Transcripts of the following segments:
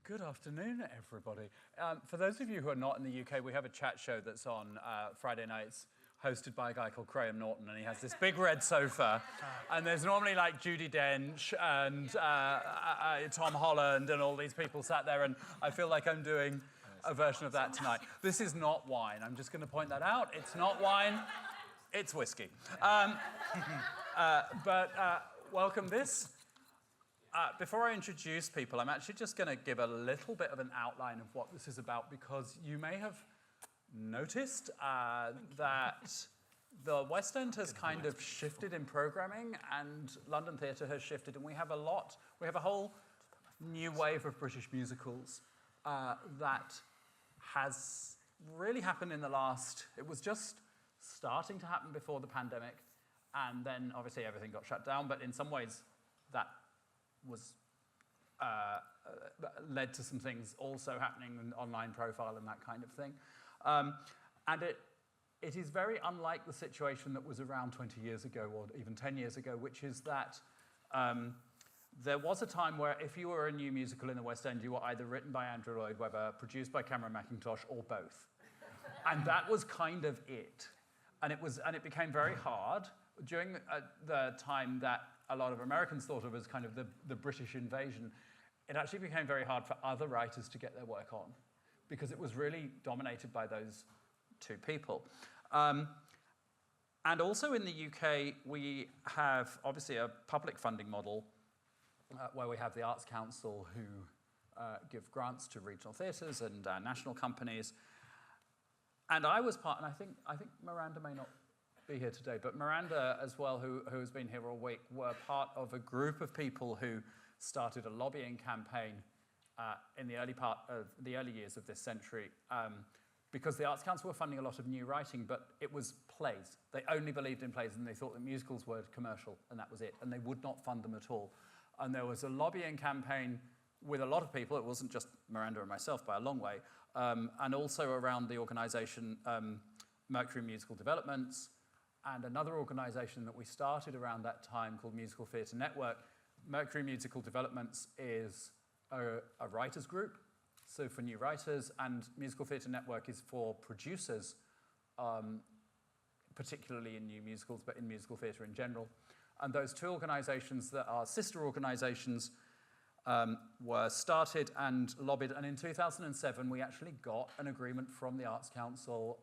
Good afternoon, everybody. For those of you who are not in the UK, we have a chat show that's on Friday nights, hosted by a guy called Graham Norton, and he has this big red sofa, and there's normally like Judi Dench and Tom Holland and all these people sat there, and I feel like I'm doing a version of that tonight. This is not wine. I'm just going to point that out. It's not wine. It's whiskey. Welcome this. Before I introduce people, I'm actually just going to give a little bit of an outline of what this is about, because you may have noticed that the West End has kind of shifted in programming and London theatre has shifted, and we have a whole new wave of British musicals that has really happened in the last, it was just starting to happen before the pandemic, and then obviously everything got shut down, but in some ways that was led to some things also happening in online profile and that kind of thing. And it is very unlike the situation that was around 20 years ago or even 10 years ago, which is that there was a time where if you were a new musical in the West End, you were either written by Andrew Lloyd Webber, produced by Cameron Mackintosh, or both. And that was kind of it. And it became very hard during the time that a lot of Americans thought of as kind of the British invasion. It actually became very hard for other writers to get their work on, because it was really dominated by those two people. And also in the UK, we have obviously a public funding model where we have the Arts Council who give grants to regional theatres and national companies. And I was part, and I think Miranda may not be here today, but Miranda as well, who has been here all week, were part of a group of people who started a lobbying campaign in the early years of this century, because the Arts Council were funding a lot of new writing, but it was plays. They only believed in plays, and they thought that musicals were commercial, and that was it, and they would not fund them at all. And there was a lobbying campaign with a lot of people. It wasn't just Miranda and myself by a long way, and also around the organisation Mercury Musical Developments, and another organisation that we started around that time called Musical Theatre Network. Mercury Musical Developments is a writers group, so for new writers, and Musical Theatre Network is for producers, particularly in new musicals, but in musical theatre in general. And those two organisations that are sister organisations were started and lobbied, and in 2007 we actually got an agreement from the Arts Council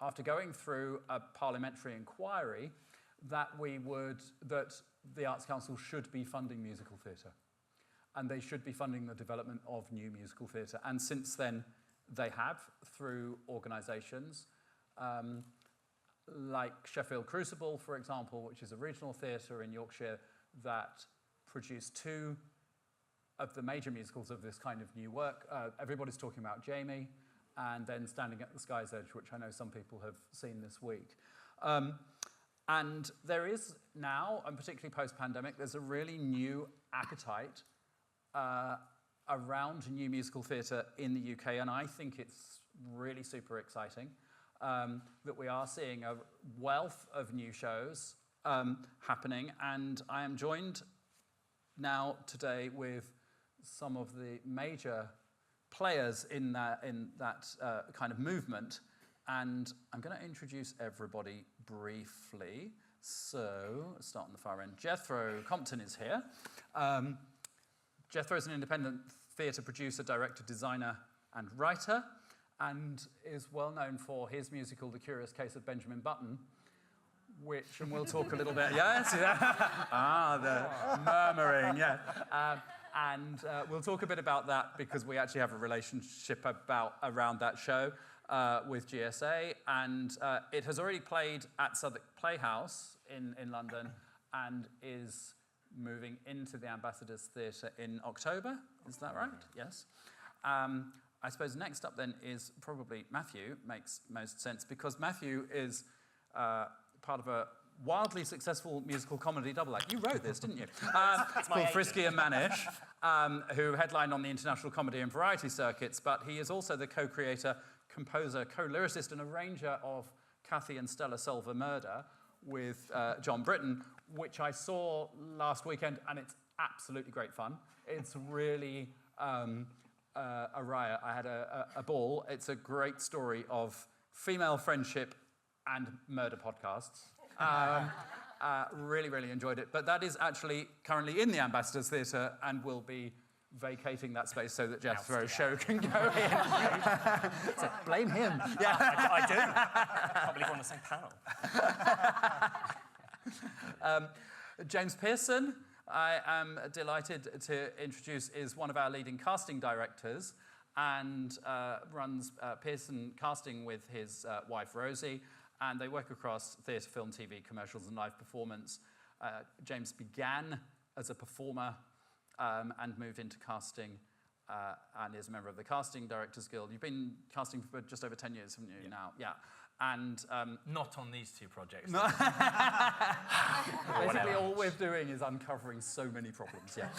after going through a parliamentary inquiry that the Arts Council should be funding musical theatre, and they should be funding the development of new musical theatre. And since then, they have, through organisations like Sheffield Crucible, for example, which is a regional theatre in Yorkshire that produced two of the major musicals of this kind of new work. Everybody's talking about Jamie, and then Standing at the Sky's Edge, which I know some people have seen this week. And there is now, and particularly post-pandemic, there's a really new appetite around new musical theatre in the UK, and I think it's really super exciting that we are seeing a wealth of new shows happening, and I am joined now today with some of the major players in that kind of movement, and I'm going to introduce everybody briefly. So let's start on the far end. Jethro Compton is here. Jethro is an independent theatre producer, director, designer, and writer, and is well known for his musical The Curious Case of Benjamin Button, which, and we'll talk a little bit, yes, yeah. The murmuring, yeah. And we'll talk a bit about that, because we actually have a relationship around that show with GSA, and it has already played at Southwark Playhouse in London and is moving into the Ambassadors Theatre in October. Is that right? Yes. I suppose next up then is probably Matthew. Makes most sense, because Matthew is part of a wildly successful musical comedy double act. You wrote this, didn't you? It's called Frisky and Mannish, who headlined on the international comedy and variety circuits, but he is also the co-creator, composer, co-lyricist, and arranger of Cathy and Stella Solve a Murder with John Britton, which I saw last weekend, and it's absolutely great fun. It's really a riot. I had a ball. It's a great story of female friendship and murder podcasts. Really, really enjoyed it. But that is actually currently in the Ambassadors Theatre and will be vacating that space so that Jethro's show can go in. So blame him. Yeah, I do. I can't believe we're on the same panel. James Pearson, I am delighted to introduce, is one of our leading casting directors and runs Pearson Casting with his wife Rosie, and they work across theatre, film, TV, commercials and live performance. James began as a performer and moved into casting and is a member of the Casting Directors Guild. You've been casting for just over 10 years, haven't you, now? Yeah. And not on these two projects. No. Basically, all we're doing is uncovering so many problems. Yeah.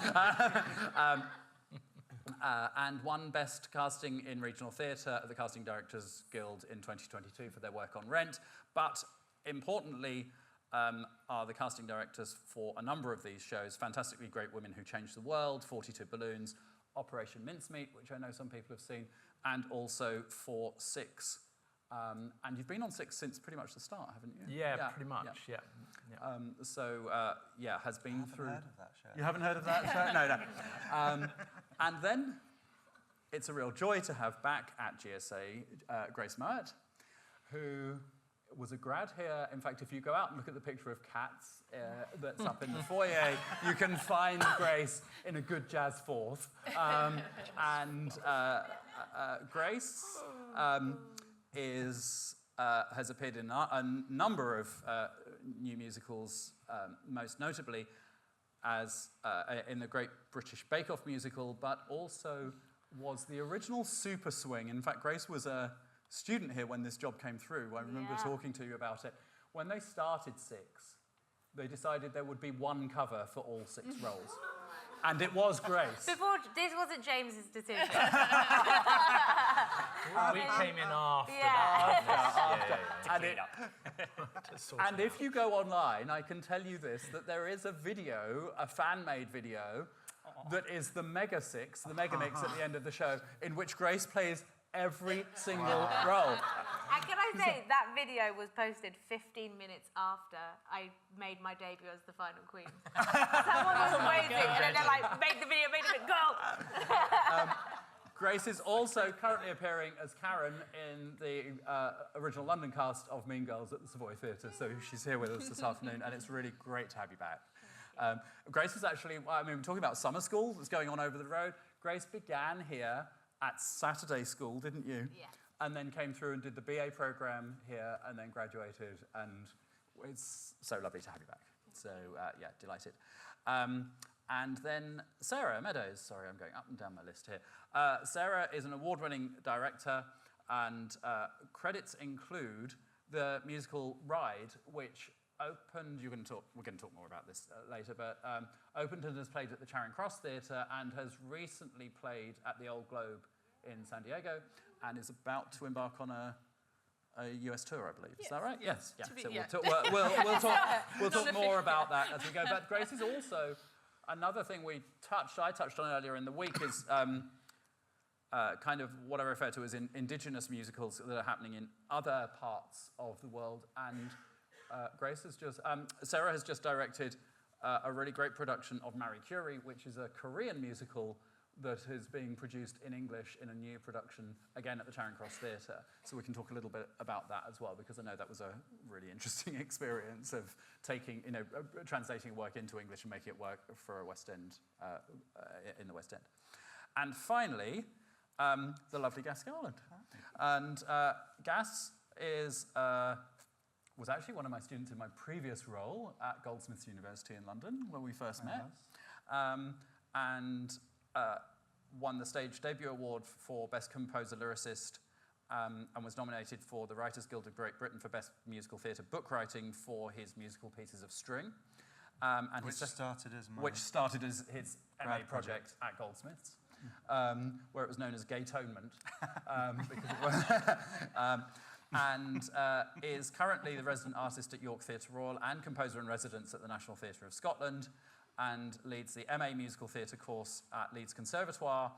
And won Best Casting in Regional Theatre at the Casting Directors Guild in 2022 for their work on Rent. But importantly, are the casting directors for a number of these shows: Fantastically Great Women Who Changed the World, 42 Balloons, Operation Mincemeat, which I know some people have seen, and also for Six. And you've been on Six since pretty much the start, haven't you? Yeah, pretty much, yeah. Has been through... I haven't heard of that show. You haven't heard of that show? No. And then it's a real joy to have back at GSA Grace Mouat, who was a grad here. In fact, if you go out and look at the picture of Cats that's up in the foyer, you can find Grace in a good jazz fourth. Grace has appeared in a number of new musicals, most notably as in the Great British Bake Off musical, but also was the original Super Swing. In fact, Grace was a student here when this job came through. I remember talking to you about it. When they started Six, they decided there would be one cover for all 6 roles. And it was Grace. Before, this wasn't James's decision. We came in after that. And if you go online, I can tell you this, that there is a video, a fan-made video, that is the Mega Six, the Mega Mix at the end of the show, in which Grace plays every single role. And can I say, that video was posted 15 minutes after I made my debut as the final queen. Someone was waiting, and then they're like, make the video, go! Grace is also currently appearing as Karen in the original London cast of Mean Girls at the Savoy Theatre, so she's here with us this afternoon, and it's really great to have you back. Grace is actually, we're talking about summer school that's going on over the road. Grace began here at Saturday school, didn't you? Yeah. And then came through and did the BA program here and then graduated, and it's so lovely to have you back. So, delighted. And then Sarah Meadows. Sorry, I'm going up and down my list here. Sarah is an award-winning director, and credits include the musical Ride, which opened, we're going to talk more about this later, but opened and has played at the Charing Cross Theatre and has recently played at the Old Globe in San Diego and is about to embark on a US tour, I believe. Yes. Is that right? Yes. Yeah. So we'll talk more about that as we go. But Grace is also another thing I touched on earlier in the week is kind of what I refer to as indigenous musicals that are happening in other parts of the world. And Sarah has just directed a really great production of Marie Curie, which is a Korean musical that is being produced in English in a new production, again at the Charing Cross Theatre. So we can talk a little bit about that as well, because I know that was a really interesting experience of taking, translating work into English and making it work for a West End, in the West End. And finally, the lovely Gas Gowland. And Gas was actually one of my students in my previous role at Goldsmiths University in London, where we first met. And won the Stage Debut Award for Best Composer Lyricist and was nominated for the Writers Guild of Great Britain for Best Musical Theatre Book Writing for his musical Pieces of String. Which started as his MA project at Goldsmiths, where it was known as Gaytonement. And is currently the resident artist at York Theatre Royal and composer in residence at the National Theatre of Scotland. and leads the MA Musical Theatre course at Leeds Conservatoire.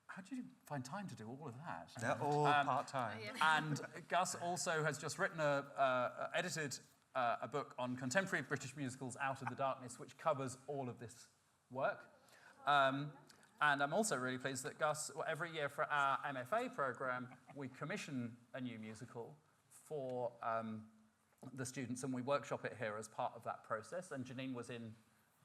How do you find time to do all of that? They're all part-time. And Gus also has just written edited a book on contemporary British musicals, Out of the Darkness, which covers all of this work. And I'm also really pleased that Gus, every year for our MFA programme, we commission a new musical for the students, and we workshop it here as part of that process. And Janine was in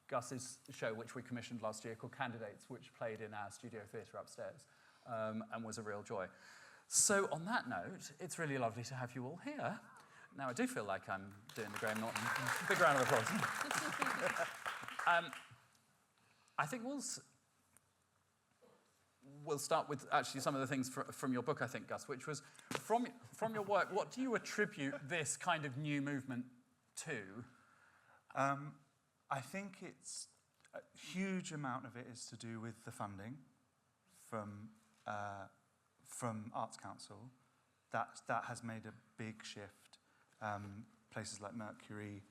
Gus's show, which we commissioned last year, called Candidates, which played in our studio theatre upstairs, and was a real joy. So on that note, it's really lovely to have you all here. Now, I do feel like I'm doing the Graham Norton. Big round of applause. I think we'll start with actually some of the things from your book, I think, Gus, which was, from your work, what do you attribute this kind of new movement to? I think it's a huge amount of it is to do with the funding from Arts Council. That has made a big shift. Places like Mercury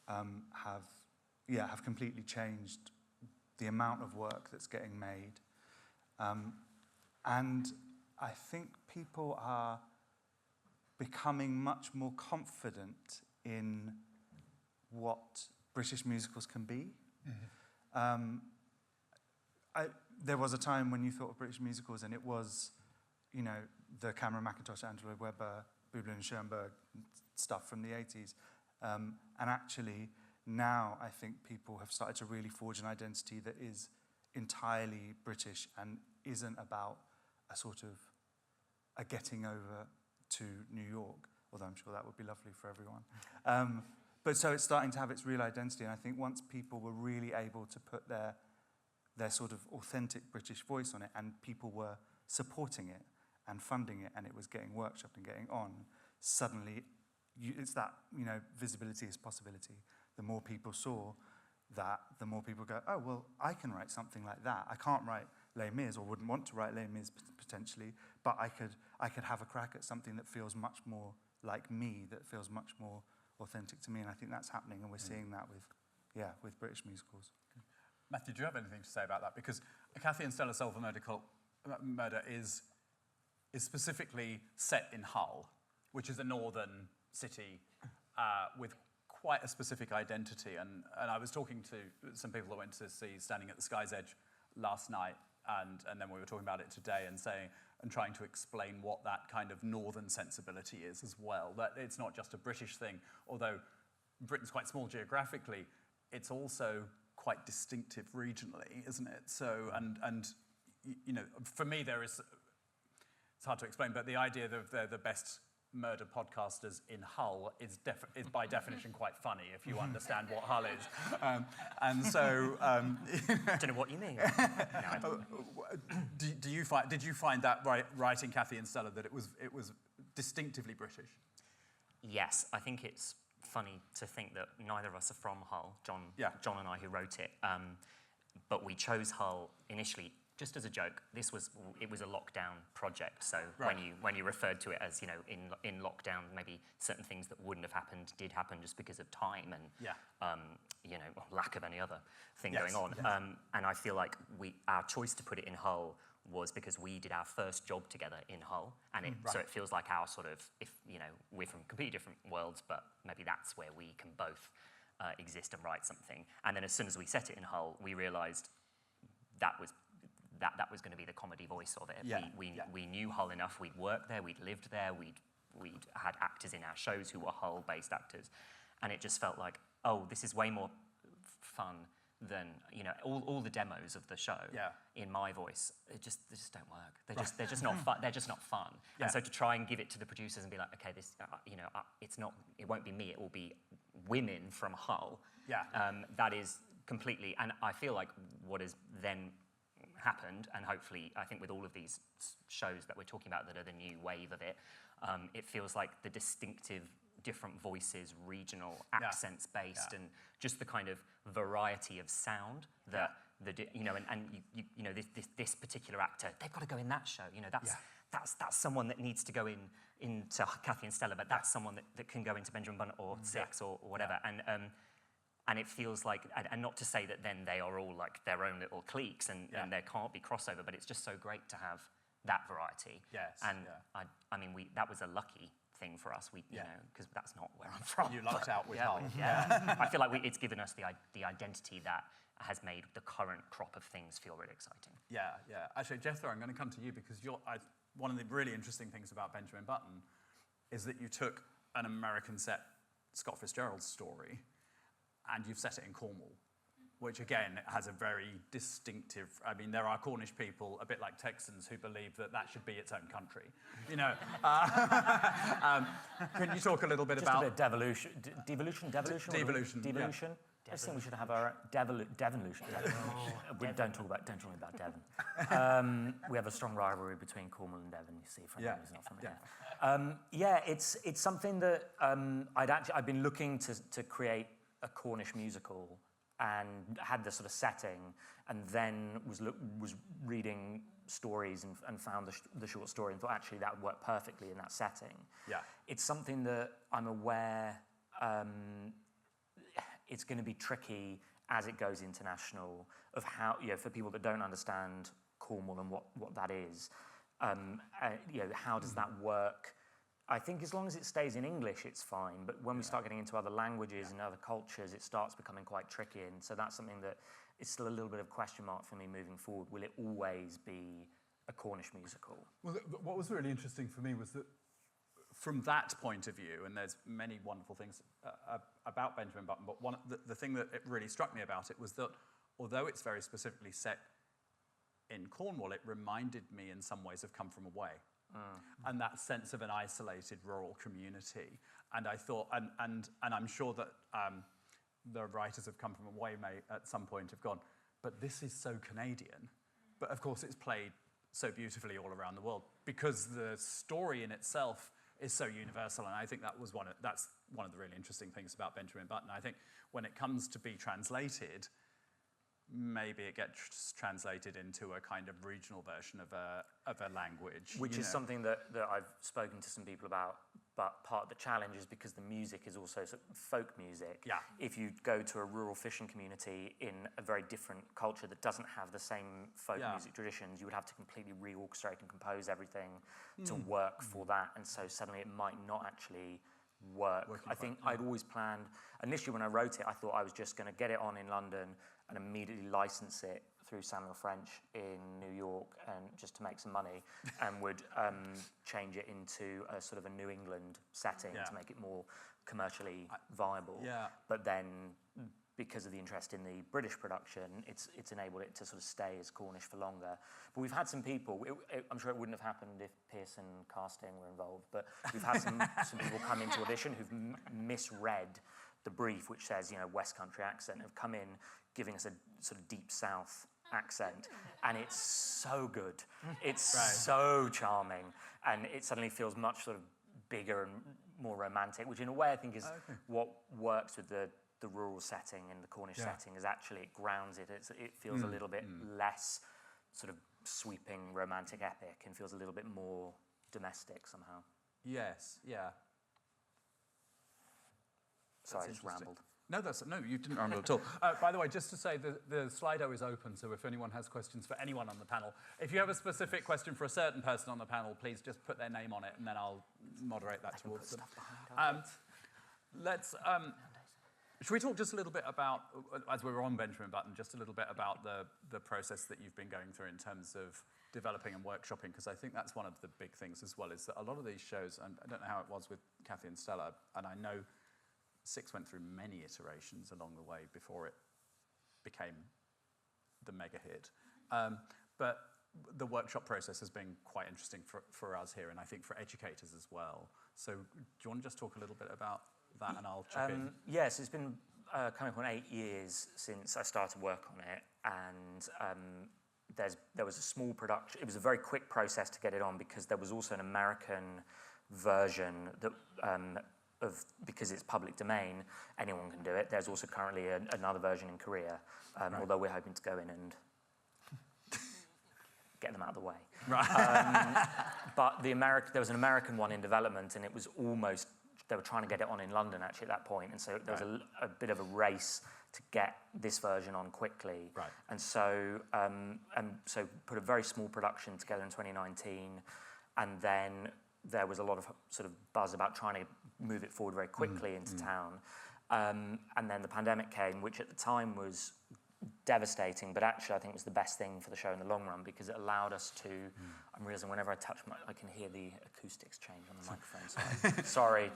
have completely changed the amount of work that's getting made. And I think people are becoming much more confident in what British musicals can be. Mm-hmm. There was a time when you thought of British musicals and it was, you know, the Cameron Mackintosh, Angela Webber, Bublé and Schoenberg stuff from the 80s. And actually, now I think people have started to really forge an identity that is entirely British and isn't about a sort of a getting over to New York, although I'm sure that would be lovely for everyone. But so it's starting to have its real identity, and I think once people were really able to put their sort of authentic British voice on it, and people were supporting it and funding it, and it was getting workshopped and getting on, suddenly it's that, you know, visibility is possibility. The more people saw that, the more people go, oh, well, I can write something like that. I can't write Les Mis, or wouldn't want to write Les Mis potentially, but I could have a crack at something that feels much more like me, that feels much more authentic to me, and I think that's happening, and we're seeing that with British musicals. Matthew, do you have anything to say about that? Because Cathy and Stella Solver Murder is specifically set in Hull, which is a northern city with quite a specific identity. And I was talking to some people that went to see Standing at the Sky's Edge last night, and then we were talking about it today and trying to explain what that kind of northern sensibility is as well. That it's not just a British thing, although Britain's quite small geographically, it's also quite distinctive regionally, isn't it? So, and you know, for me it's hard to explain, but the idea that they're the best murder podcasters in Hull is by definition quite funny if you understand what Hull is. And so... I don't know what you mean. No, did you find that writing Cathy and Stella that it was distinctively British? Yes, I think it's funny to think that neither of us are from Hull, John and I, who wrote it, but we chose Hull initially just as a joke. It was a lockdown project, so right. when you referred to it as, you know, in lockdown, maybe certain things that wouldn't have happened did happen just because of time and you know, lack of any other thing going on. Yes. And I feel like our choice to put it in Hull was because we did our first job together in Hull, and so it feels like our sort of, if you know, we're from completely different worlds, but maybe that's where we can both exist and write something. And then as soon as we set it in Hull, we realised that was going to be the comedy voice of it. Yeah. We knew Hull enough. We'd worked there. We'd lived there. We'd had actors in our shows who were Hull-based actors, and it just felt like, oh, this is way more fun than, you know, all the demos of the show in my voice. They just don't work. They're just not fun. They're just not fun. Yeah. And so to try and give it to the producers and be like, okay, this, you know, it won't be me. It will be women from Hull. Yeah. That is completely. And I feel like what has then happened, and hopefully, I think with all of these shows that we're talking about that are the new wave of it, it feels like the distinctive different voices, regional, accents-based, and just the kind of variety of sound that you know, and you know, this particular actor, they've got to go in that show. You know, that's someone that needs to go into Cathy and Stella, but that's someone that can go into Benjamin Button or Six or whatever. And And it feels like, and not to say that then they are all like their own little cliques and there can't be crossover, but it's just so great to have that variety. Yes. And I mean, that was a lucky thing for us. You know, because that's not where I'm from. You lucked out with Hull. Yeah. I feel like it's given us the identity that has made the current crop of things feel really exciting. Yeah, yeah. Actually, Jethro, I'm going to come to you because one of the really interesting things about Benjamin Button is that you took an American set Scott Fitzgerald story and you've set it in Cornwall, which again has a very distinctive, I mean, there are Cornish people, a bit like Texans, who believe that should be its own country. You know, can you talk a little bit about... Just a bit of devolution. Devolution? Devolution. Devolution? I just think we should have our devolution. Don't talk about Devon. We have a strong rivalry between Cornwall and Devon, you see, from anyone who's not from here. It's something that I've been looking to create a Cornish musical and had the sort of setting, and then was reading stories and found the short story and thought actually that would work perfectly in that setting. Yeah. It's something that I'm aware it's going to be tricky as it goes international of how, you know, for people that don't understand Cornwall and what that is, you know, how does that work? I think as long as it stays in English, it's fine. But when we start getting into other languages and other cultures, it starts becoming quite tricky. And so that's something that is still a little bit of question mark for me moving forward. Will it always be a Cornish musical? Well, what was really interesting for me was that from that point of view, and there's many wonderful things about Benjamin Button, but the thing that it really struck me about it was that although it's very specifically set in Cornwall, it reminded me in some ways of Come From Away. And that sense of an isolated rural community. And I thought, and I'm sure that the writers of Come From Away may at some point have gone, but this is so Canadian. But of course it's played so beautifully all around the world because the story in itself is so universal. And I think that's one of the really interesting things about Benjamin Button. I think when it comes to be translated, maybe it gets translated into a kind of regional version of a language. Which is something that I've spoken to some people about, but part of the challenge is because the music is also folk music. Yeah. If you go to a rural fishing community in a very different culture that doesn't have the same folk music traditions, you would have to completely reorchestrate and compose everything to work for that. And so suddenly it might not actually work. I think I'd always planned, initially when I wrote it, I thought I was just going to get it on in London and immediately license it through Samuel French in New York and just to make some money, and would change it into a sort of a New England setting to make it more commercially viable. Yeah. But then because of the interest in the British production, it's enabled it to sort of stay as Cornish for longer. But we've had some people, I'm sure it wouldn't have happened if Pearson casting were involved, but we've had some people come into audition who've misread the brief, which says, you know, West Country accent, have come in giving us a sort of deep South accent, and it's so good. It's so charming, and it suddenly feels much sort of bigger and more romantic, which in a way I think is what works with the rural setting and the Cornish setting, is actually it grounds it. It feels a little bit less sort of sweeping romantic epic and feels a little bit more domestic somehow. Yes, yeah. Sorry, I just rambled. No, you didn't ramble at all. By the way, just to say, the Slido is open, so if anyone has questions for anyone on the panel, if you have a specific question for a certain person on the panel, please just put their name on it, and then I'll moderate that towards them. Should we talk just a little bit about, as we were on Benjamin Button, just a little bit about the process that you've been going through in terms of developing and workshopping, because I think that's one of the big things as well, is that a lot of these shows, and I don't know how it was with Kathy and Stella, and I know Six went through many iterations along the way before it became the mega hit. But the workshop process has been quite interesting for us here, and I think for educators as well. So do you want to just talk a little bit about that, and I'll chip in? Yes, it's been coming on 8 years since I started work on it, and there was a small production. It was a very quick process to get it on because there was also an American version that because it's public domain, anyone can do it. There's also currently another version in Korea, although we're hoping to go in and get them out of the way. Right. But there was an American one in development, and it was almost they were trying to get it on in London actually at that point, and so there was a bit of a race to get this version on quickly. Right. And so put a very small production together in 2019, and then there was a lot of sort of buzz about trying to move it forward very quickly into town. And then the pandemic came, which at the time was devastating, but actually I think it was the best thing for the show in the long run, because it allowed us to, I'm realizing whenever I touch I can hear the acoustics change on the microphone, sorry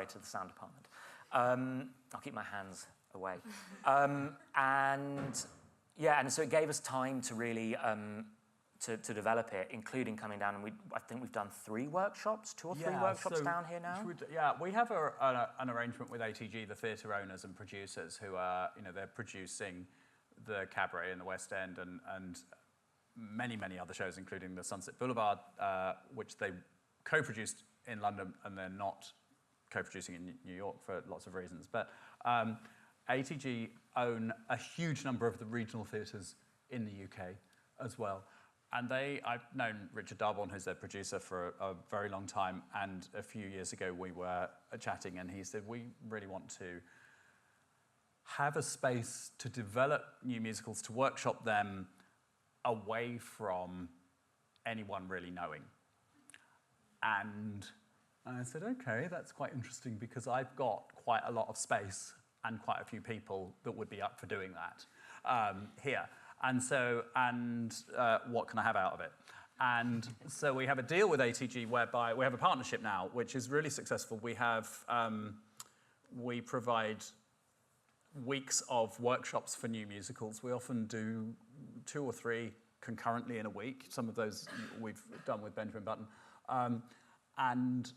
to the sound department. I'll keep my hands away. And so it gave us time to really to develop it, including coming down, and I think we've done 3 workshops, 2 or 3 workshops down here now. We have an arrangement with ATG, the theatre owners and producers, who are, they're producing the Cabaret in the West End and many, many other shows, including the Sunset Boulevard, which they co-produced in London, and they're not co-producing in New York for lots of reasons. But ATG own a huge number of the regional theatres in the UK as well. And I've known Richard Darborn, who's their producer, for a very long time. And a few years ago, we were chatting, and he said, we really want to have a space to develop new musicals, to workshop them away from anyone really knowing. And I said, okay, that's quite interesting, because I've got quite a lot of space and quite a few people that would be up for doing that here. And so, what can I have out of it? And so we have a deal with ATG whereby we have a partnership now, which is really successful. We provide weeks of workshops for new musicals. We often do 2 or 3 concurrently in a week. Some of those we've done with Benjamin Button. And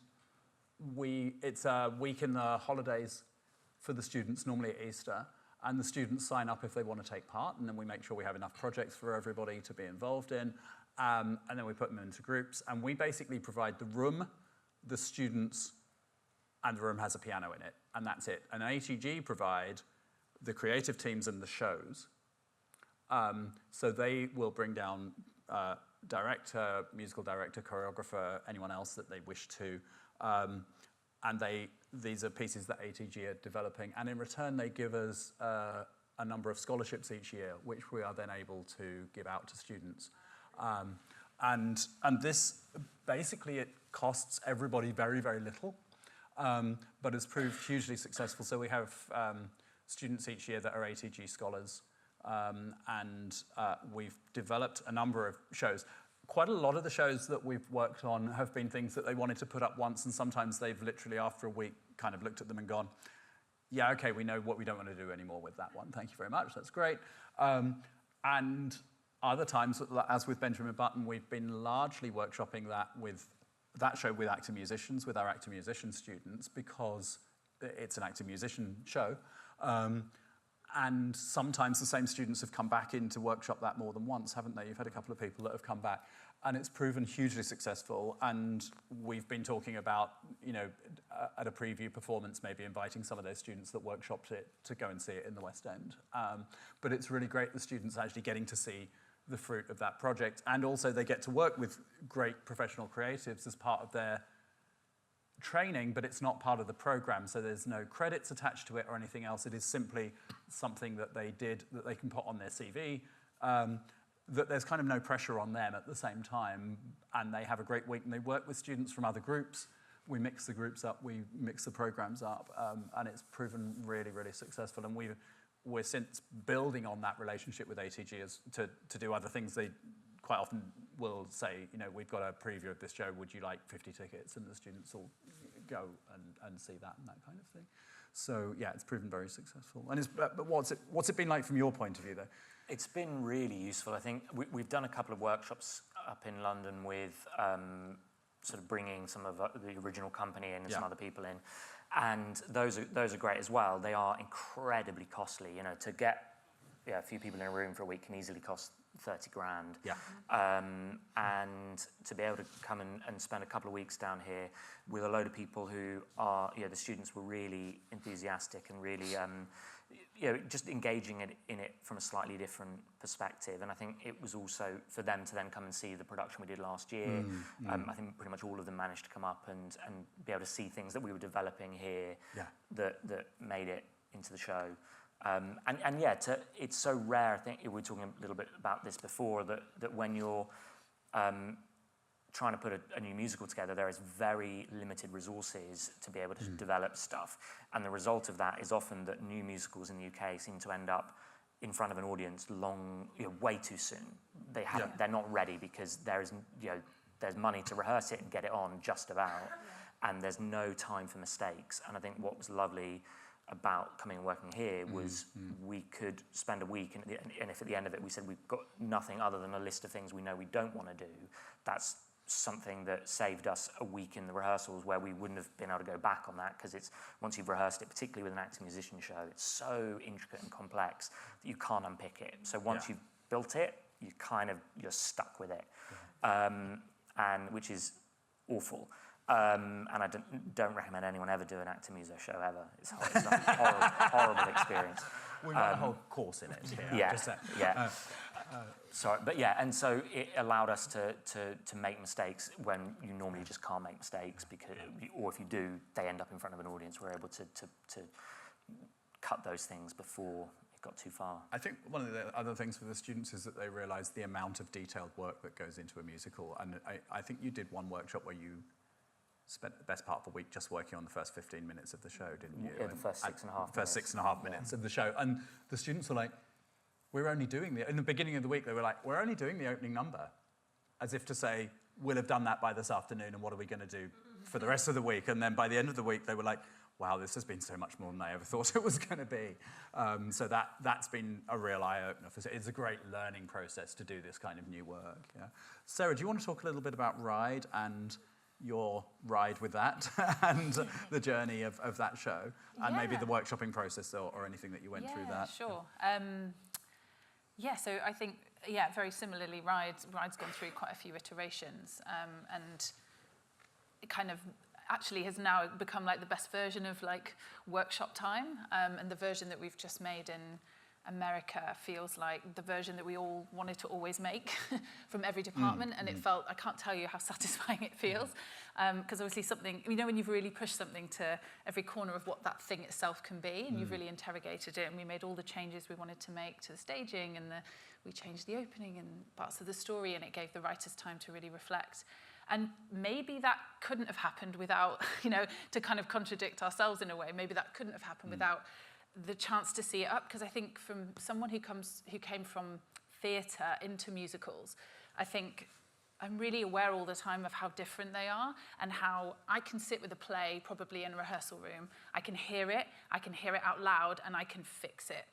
it's a week in the holidays for the students, normally at Easter. And the students sign up if they want to take part, and then we make sure we have enough projects for everybody to be involved in, and then we put them into groups, and we basically provide the room, the students, and the room has a piano in it, and that's it. And ATG provide the creative teams and the shows, so they will bring down director, musical director, choreographer, anyone else that they wish to, and these are pieces that ATG are developing, and in return they give us a number of scholarships each year, which we are then able to give out to students. And this, basically, it costs everybody very, very little, but has proved hugely successful. So we have students each year that are ATG scholars, and we've developed a number of shows. Quite a lot of the shows that we've worked on have been things that they wanted to put up once, and sometimes they've literally, after a week, kind of looked at them and gone, yeah, okay, we know what we don't want to do anymore with that one. Thank you very much, that's great. And other times, as with Benjamin Button, we've been largely workshopping that show with actor-musicians, with our actor-musician students, because it's an actor-musician show. And sometimes the same students have come back in to workshop that more than once, haven't they? You've had a couple of people that have come back, and it's proven hugely successful. And we've been talking about, at a preview performance, maybe inviting some of those students that workshopped it to go and see it in the West End. But it's really great, the students actually getting to see the fruit of that project. And also they get to work with great professional creatives as part of their training, but it's not part of the program, so there's no credits attached to it or anything else. It is simply something that they did that they can put on their CV, that there's kind of no pressure on them at the same time, and they have a great week, and they work with students from other groups. We mix the groups up, we mix the programs up, and it's proven really, really successful, and we're since building on that relationship with ATG to do other things. They quite often will say, we've got a preview of this show, would you like 50 tickets? And the students will go and see that and that kind of thing. So yeah, it's proven very successful. And but what's it been like from your point of view, though? It's been really useful. I think we've done a couple of workshops up in London with sort of bringing some of the original company in and some other people in. And those are great as well. They are incredibly costly. To get a few people in a room for a week can easily cost 30 grand. Yeah. And to be able to come and spend a couple of weeks down here with a load of people who are, the students were really enthusiastic and really, just engaging in it from a slightly different perspective. And I think it was also for them to then come and see the production we did last year. I think pretty much all of them managed to come up and be able to see things that we were developing here that made it into the show. It's so rare. I think we were talking a little bit about this before, that when you're trying to put a new musical together, there is very limited resources to be able to develop stuff. And the result of that is often that new musicals in the UK seem to end up in front of an audience way too soon. They're not ready because there's money to rehearse it and get it on just about, and there's no time for mistakes. And I think what was lovely about coming and working here was we could spend a week, and if at the end of it we said we've got nothing other than a list of things we know we don't want to do, that's something that saved us a week in the rehearsals where we wouldn't have been able to go back on that, because it's once you've rehearsed it, particularly with an actor-musician show, it's so intricate and complex that you can't unpick it. So once you've built it, you're stuck with it, and which is awful. And I don't recommend anyone ever do an actor-muso show ever. It's a horrible experience. We've got a whole course in it. And so it allowed us to make mistakes when you normally just can't make mistakes, or if you do, they end up in front of an audience. We're able to cut those things before it got too far. I think one of the other things for the students is that they realise the amount of detailed work that goes into a musical. And I think you did one workshop where you spent the best part of a week just working on the first 15 minutes of the show, didn't you? Yeah, the first 6.5 minutes. First 6.5 minutes of the show. And the students were like, we're only doing in the beginning of the week, they were like, we're only doing the opening number. As if to say, we'll have done that by this afternoon, and what are we going to do for the rest of the week? And then by the end of the week, they were like, wow, this has been so much more than I ever thought it was going to be. So that's been a real eye-opener. It's a great learning process to do this kind of new work. Yeah. Sarah, do you want to talk a little bit about Ride and your ride with that and the journey of that show, and maybe the workshopping process or anything that you went through that? Sure. So I think, very similarly, Ride's gone through quite a few iterations, and it kind of actually has now become like the best version of like workshop time, and the version that we've just made in America feels like the version that we all wanted to always make from every department, and it felt, I can't tell you how satisfying it feels, because obviously something, when you've really pushed something to every corner of what that thing itself can be, and you've really interrogated it, and we made all the changes we wanted to make to the staging, and we changed the opening and parts of the story, and it gave the writers time to really reflect. And maybe that couldn't have happened without, to kind of contradict ourselves in a way, maybe that couldn't have happened without the chance to see it up, because I think from someone who came from theatre into musicals, I think I'm really aware all the time of how different they are, and how I can sit with a play probably in a rehearsal room, I can hear it out loud, and I can fix it.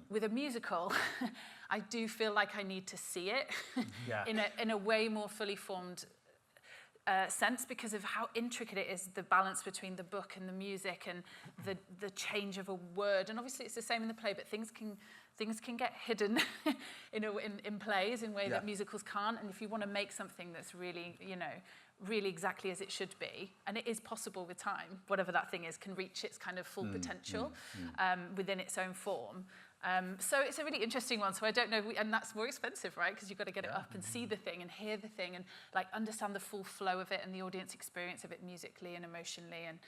With a musical, I do feel like I need to see it in a way more fully formed sense, because of how intricate it is, the balance between the book and the music, and the change of a word. And obviously it's the same in the play, but things can get hidden in plays in a way that musicals can't. And if you want to make something that's really, really exactly as it should be, and it is possible with time, whatever that thing is, can reach its kind of full potential within its own form. So it's a really interesting one. So I don't know, and that's more expensive, right? Because you've got to get it up and see the thing and hear the thing and like understand the full flow of it and the audience experience of it musically and emotionally. And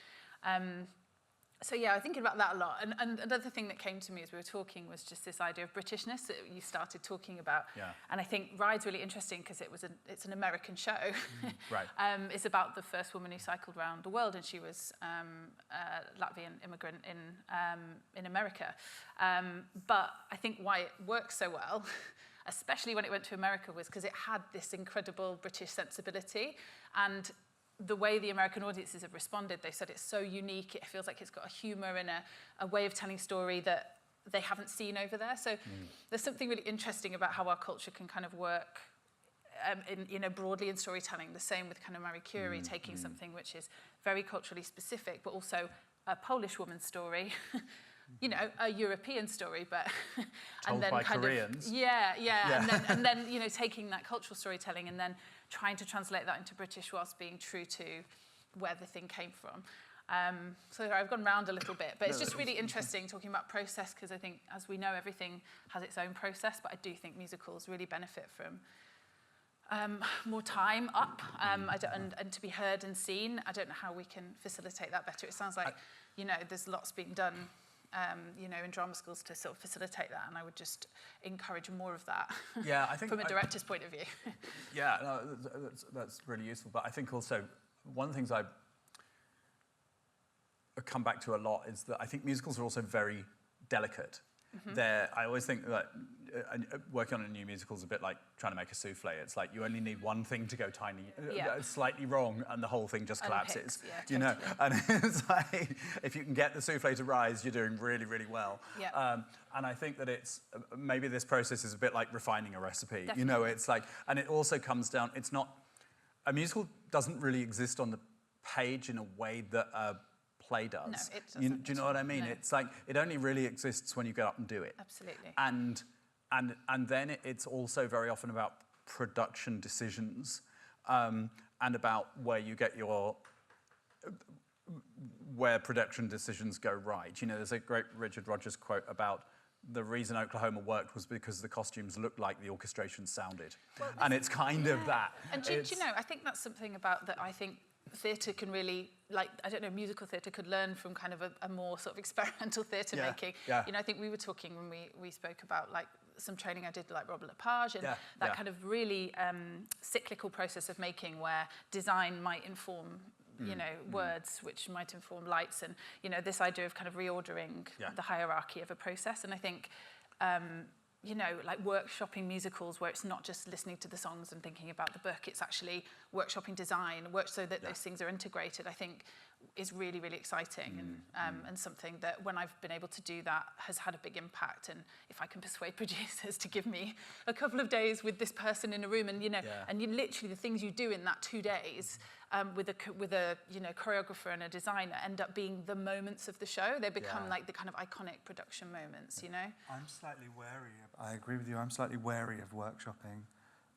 so I was thinking about that a lot. And another thing that came to me as we were talking was just this idea of Britishness that you started talking about. Yeah. And I think Ride's really interesting because it's an American show. Right. It's about the first woman who cycled around the world, and she was a Latvian immigrant in America. But I think why it works so well, especially when it went to America, was because it had this incredible British sensibility, and the way the American audiences have responded, they said it's so unique, it feels like it's got a humour and a way of telling story that they haven't seen over there. So there's something really interesting about how our culture can kind of work broadly in storytelling. The same with kind of Marie Curie, taking something which is very culturally specific, but also a Polish woman's story, a European story, but told by Koreans. And then taking that cultural storytelling and then trying to translate that into British whilst being true to where the thing came from. So I've gone round a little bit, but it's just really interesting talking about process, because I think, as we know, everything has its own process, but I do think musicals really benefit from more time up and to be heard and seen. I don't know how we can facilitate that better. It sounds like, there's lots being done, in drama schools to sort of facilitate that, and I would just encourage more of that. Yeah, I think from a director's point of view. Yeah, no, that's really useful. But I think also one of the things I come back to a lot is that I think musicals are also very delicate. I always think that working on a new musical is a bit like trying to make a souffle. It's like you only need one thing to go slightly wrong, and the whole thing just collapses. Totally. And it's like if you can get the souffle to rise, you're doing really, really well. And I think that it's maybe this process is a bit like refining a recipe. Definitely. It's like, and it also comes down. It's not a musical doesn't really exist on the page in a way that a play does. No, it doesn't. Do you know what I mean? No. It's like it only really exists when you get up and do it. Absolutely. And then it's also very often about production decisions, and about where production decisions go right. There's a great Richard Rodgers quote about the reason Oklahoma worked was because the costumes looked like the orchestration sounded. Well, and it's kind of that. And do you know, I think that's something about that I think theatre can really, musical theatre could learn from kind of a more sort of experimental theatre making. Yeah. I think we were talking when we spoke about some training I did Robert Lepage and that kind of really cyclical process of making where design might inform words, which might inform lights, and this idea of kind of reordering the hierarchy of a process. And I think workshopping musicals where it's not just listening to the songs and thinking about the book, it's actually workshopping design, so that those things are integrated, I think is really, really exciting and something that when I've been able to do that has had a big impact. And if I can persuade producers to give me a couple of days with this person in a room and, and you literally the things you do in that 2 days with a choreographer and a designer end up being the moments of the show. They become like the kind of iconic production moments, I'm slightly wary I agree with you. I'm slightly wary of workshopping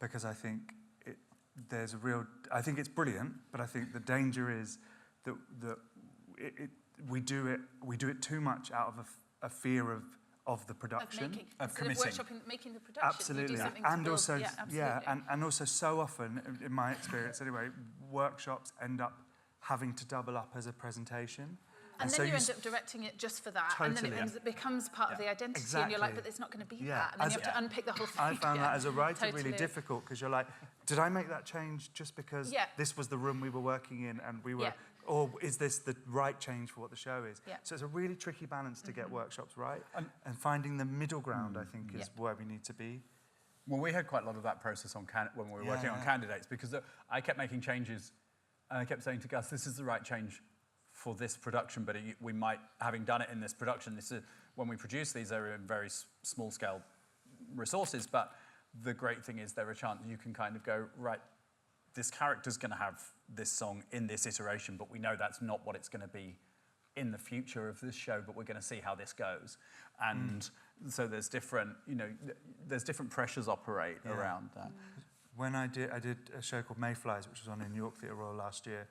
because I think I think it's brilliant, but I think the danger is that we do it too much out of a fear of the production, of committing. Workshopping, making the production. Absolutely, and also and also so often, in my experience anyway, workshops end up having to double up as a presentation. And then you end up directing it just for that, and then it becomes part of the identity, and you're like, but it's not going to be that, and then you have to unpick the whole thing. I found that as a writer really difficult, because you're like, did I make that change just because this was the room we were working in, and we were, or is this the right change for what the show is? So it's a really tricky balance to get workshops right, and finding the middle ground, I think, is where we need to be. Well, we had quite a lot of that process when we were working on candidates, because I kept making changes, and I kept saying to Gus, this is the right change for this production, but we might, having done it in this production, when we produce these, they're in very small-scale resources, but the great thing is there are a chance you can kind of go, right, this character's going to have this song in this iteration, but we know that's not what it's going to be in the future of this show, but we're going to see how this goes. And so there's different pressures operate around that. When I did a show called Mayflies, which was on in York Theatre Royal last year,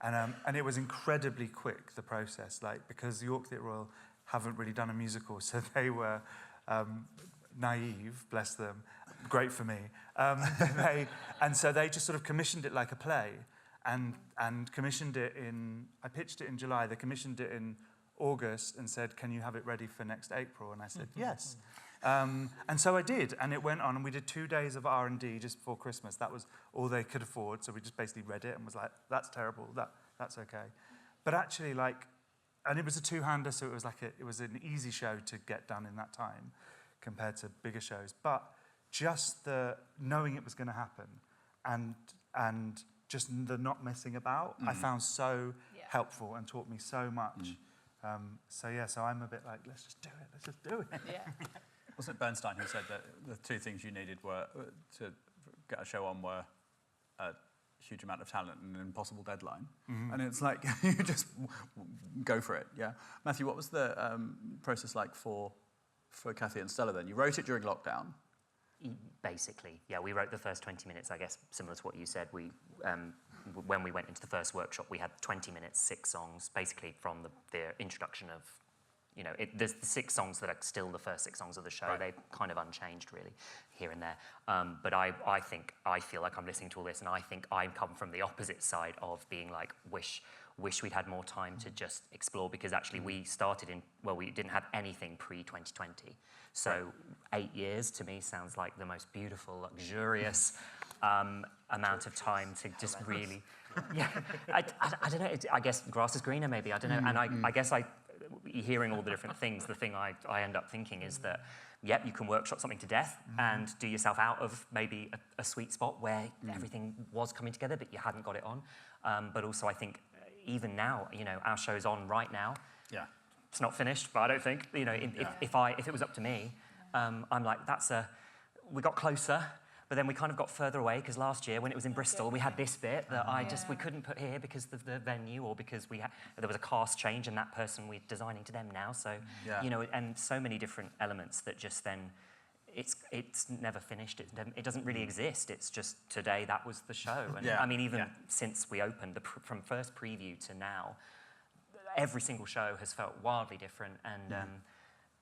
and it was incredibly quick, the process, because York Theatre Royal haven't really done a musical, so they were naive, bless them, great for me. And so they just sort of commissioned it like a play, and commissioned it I pitched it in July, they commissioned it in August and said, can you have it ready for next April? And I said, yes. And so I did, and it went on, and we did 2 days of R&D just before Christmas. That was all they could afford, so we just basically read it and was like, that's terrible, that's okay. But actually, and it was a two-hander, so it was an easy show to get done in that time compared to bigger shows. But just the knowing it was going to happen and just the not messing about, I found so helpful and taught me so much. So I'm a bit like, let's just do it. Yeah. Wasn't it Bernstein who said that the two things you needed were to get a show on were a huge amount of talent and an impossible deadline? And it's like, you just go for it, Matthew, what was the process like for Kathy and Stella then? You wrote it during lockdown? Basically, we wrote the first 20 minutes, I guess, similar to what you said. We when we went into the first workshop, we had 20 minutes, 6 songs, basically from the introduction of, you know, there's the 6 songs that are still the first 6 songs of the show. Right. They've kind of unchanged, really, here and there. But I feel like I'm listening to all this, and I think I come from the opposite side of being like, wish we'd had more time to just explore, because actually we started we didn't have anything pre-2020. So 8 years to me sounds like the most beautiful, luxurious amount of time to just really, yeah, I don't know, I guess grass is greener maybe, I don't know. And I guess hearing all the different things, the thing I end up thinking is that, yep, you can workshop something to death and do yourself out of maybe a sweet spot where everything was coming together, but you hadn't got it on. But also I think even now, you know, our show's on right now. Yeah. It's not finished, but I don't think, you know, if it was up to me, I'm like, we got closer, but then we kind of got further away, because last year when it was in Bristol, we had this bit that we couldn't put here because of the venue, or because there was a cast change and that person we're designing to them now. So, you know, and so many different elements that just then, it's never finished. It doesn't really exist. It's just today, that was the show. And I mean, even since we opened, from first preview to now, every single show has felt wildly different,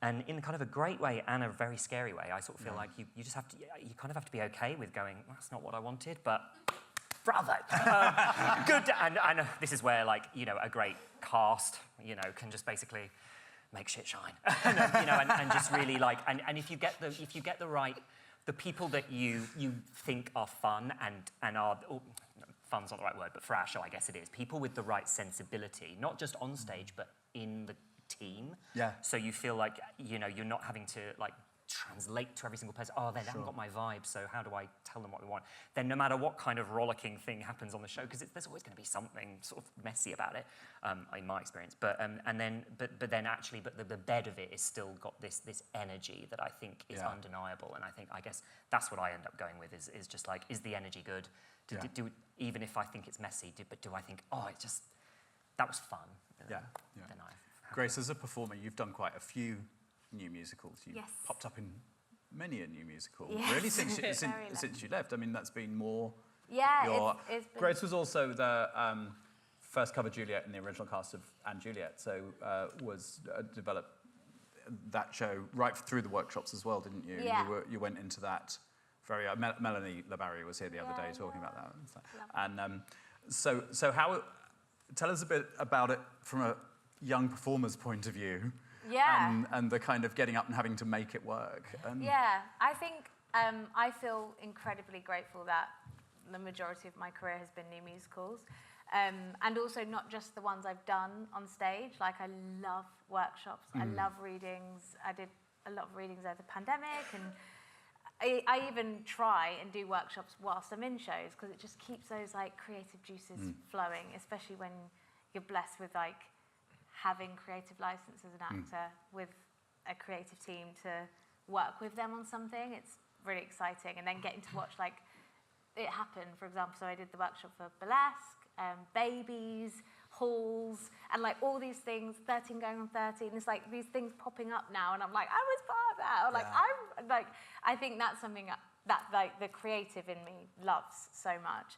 and in kind of a great way and a very scary way. I sort of feel like you just have to, you kind of have to be okay with going, that's not what I wanted, but bravo, good. And this is where, like, you know, a great cast, you know, can just basically make shit shine, you know, and just really like, and if you get the right, the people that you think are fun and are. Fun's not the right word, but for our show, I guess it is. People with the right sensibility, not just on stage, but in the team. Yeah. So you feel like, you know, you're not having to, like, translate to every single person. Oh, they haven't got my vibe, so how do I tell them what we want? Then no matter what kind of rollicking thing happens on the show, because there's always going to be something sort of messy about it, in my experience. But then actually the bed of it is still got this energy that I think is undeniable. And I guess that's what I end up going with is just like, is the energy good? Do even if I think it's messy, but do I think, oh, it just, that was fun? Then Grace, as a performer, you've done quite a few new musicals. You Yes. popped up in many a new musical. Yes. Really, since you left. I mean, that's been more. Yeah, it's been... Grace was also the first cover Juliet in the original cast of *And Juliet*, so was developed that show right through the workshops as well, didn't you? Yeah. You went into that very. Melanie Labarry was here the other day talking about that. And so how? Tell us a bit about it from a young performer's point of view. Yeah. And the kind of getting up and having to make it work. Yeah, I think I feel incredibly grateful that the majority of my career has been new musicals. And also not just the ones I've done on stage. Like, I love workshops. I love readings. I did a lot of readings over the pandemic. And I even try and do workshops whilst I'm in shows, because it just keeps those, like, creative juices flowing, especially when you're blessed with, like, having creative license as an actor with a creative team to work with them on something. It's really exciting. And then getting to watch, like, it happen. For example, so I did the workshop for burlesque, babies, halls, and, like, all these things, 13 going on 30, and it's like these things popping up now, and I'm like, I was part of that. Or, like, I'm like, I think that's something that, like, the creative in me loves so much.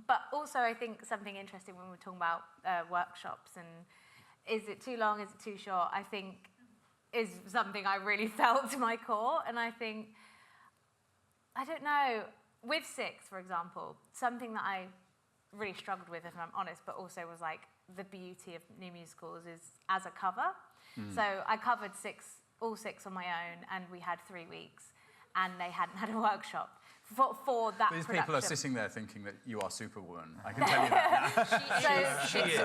But also, I think something interesting when we're talking about workshops and is it too long, is it too short, I think is something I really felt to my core. And I think, I don't know, with Six, for example, something that I really struggled with, if I'm honest, but also was like the beauty of new musicals is as a cover. So I covered all six on my own, and we had 3 weeks, and they hadn't had a workshop for that These production. people are sitting there thinking that you are Superwoman. I can tell you that. She is. She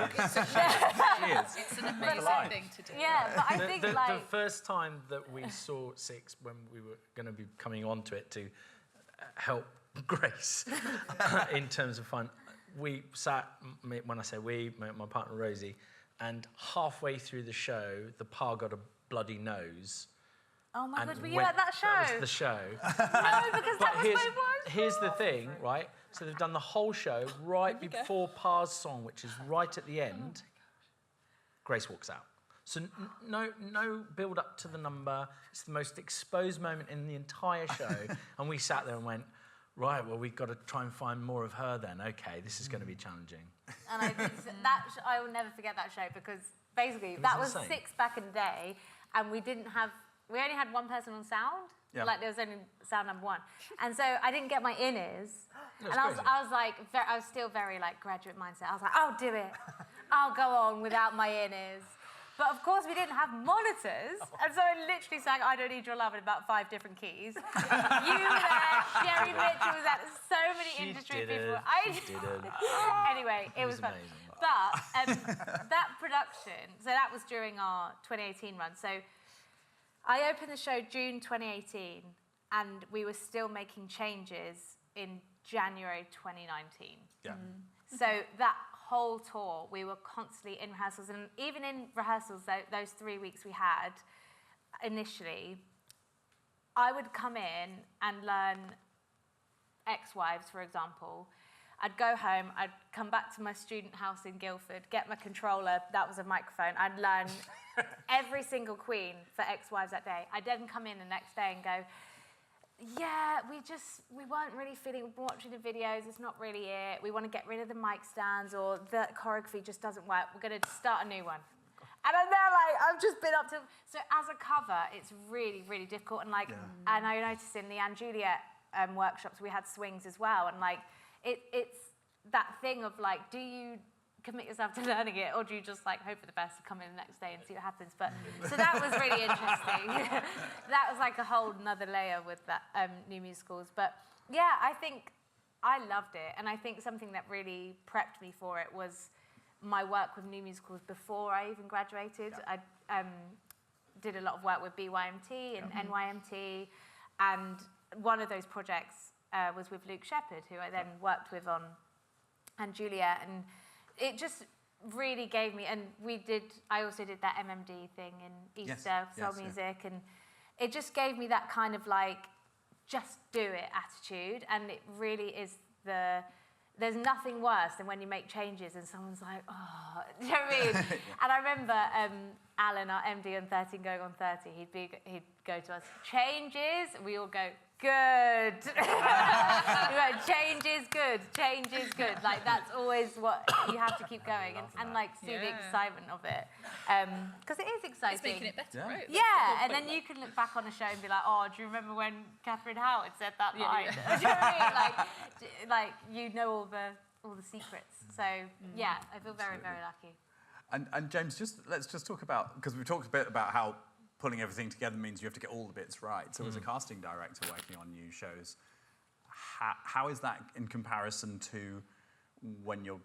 is. It's an amazing thing to do. Yeah, but I think The first time that we saw Six, when we were going to be coming onto it to help Grace in terms of fun, we sat, when I say we, my partner Rosie, and halfway through the show, the pa got a bloody nose. Oh my God, were you at that show? That was the show. No, because that was my worst. Here's the thing, right? So they've done the whole show right before Pa's song, which is right at the end. Grace walks out. So no build up to the number. It's the most exposed moment in the entire show. And we sat there and went, right, well, we've got to try and find more of her then. Okay, this is going to be challenging. And I will never forget that show because basically that was insane. 6 back in the day, and we only had one person on sound. Yeah. Like there was only sound number one, and so I didn't get my in-ears, and I was still very like graduate mindset. I was like, I'll do it, I'll go on without my in-ears. But of course we didn't have monitors, and so I literally sang "I Don't Need Your Love" in about 5 different keys. You were there, Jerry Mitchell was there, so many industry people. Anyway, it was fun. amazing. But that production, so that was during our 2018 run. So I opened the show June 2018, and we were still making changes in January 2019. Yeah. So that whole tour, we were constantly in rehearsals, and even in rehearsals, those 3 weeks we had initially, I would come in and learn Ex-Wives, for example. I'd go home, I'd come back to my student house in Guildford, get my controller, that was a microphone, I'd learn every single Queen for Ex-Wives that day. I'd then come in the next day and go, yeah, we weren't really feeling, watching the videos, it's not really it. We want to get rid of the mic stands, or the choreography just doesn't work. We're going to start a new one. And I'm there like, I've just been up to, so as a cover, it's really, really difficult. And like, and I noticed in the Anne Juliet workshops, we had swings as well. And like, it's that thing of like, do you commit yourself to learning it, or do you just like hope for the best and come in the next day and see what happens? But so that was really interesting. That was like a whole another layer with that new musicals. But yeah, I think I loved it, and I think something that really prepped me for it was my work with new musicals before I even graduated. Yeah. I did a lot of work with BYMT and NYMT, and one of those projects was with Luke Shepherd, who I then worked with on Anne Juliet, and it just really gave me, and I also did that MMD thing in Easter, soul music, and it just gave me that kind of like, just do it attitude, and it really is there's nothing worse than when you make changes and someone's like, oh, do you know what I mean? And I remember Alan, our MD on 13 going on 30, he'd go to us, changes, and we all go, good. Change is good, change is good. Like, that's always what you have to keep going and like see the excitement of it. Because it is exciting. It's making it better, right? Yeah, and then you can look back on the show and be like, oh, do you remember when Catherine Howard said that line? Do you know what I mean? Like you know all the secrets. So yeah, I feel very, very lucky. And James, let's just talk about, because we've talked a bit about how pulling everything together means you have to get all the bits right. So as a casting director working on new shows, how is that in comparison to when you're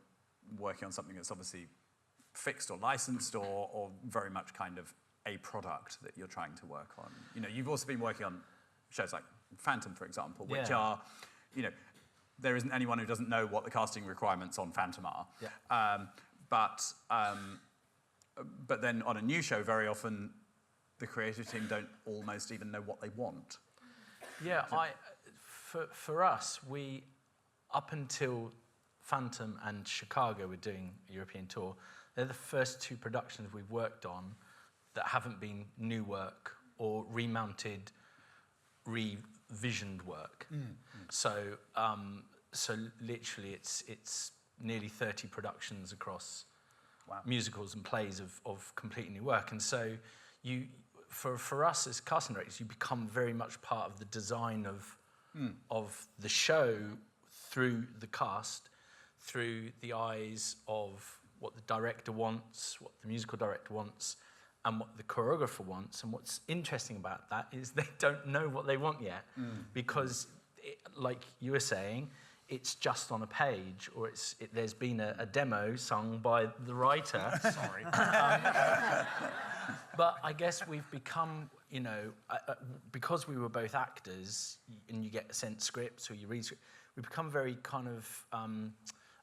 working on something that's obviously fixed or licensed or very much kind of a product that you're trying to work on? You know, you've also been working on shows like Phantom, for example, which are, you know, there isn't anyone who doesn't know what the casting requirements on Phantom are. Yeah. But then on a new show, very often the creative team don't almost even know what they want. Yeah, for us, we, up until Phantom and Chicago were doing a European tour, they're the first 2 productions we've worked on that haven't been new work or remounted, revisioned work. So literally it's nearly 30 productions across musicals and plays of completely new work. And so for us as casting directors, you become very much part of the design of the show through the cast, through the eyes of what the director wants, what the musical director wants, and what the choreographer wants. And what's interesting about that is they don't know what they want yet, because, like you were saying, it's just on a page, or there's been a demo sung by the writer. Sorry. But I guess we've become, you know, because we were both actors, and you get sent scripts or you read scripts, we become very kind of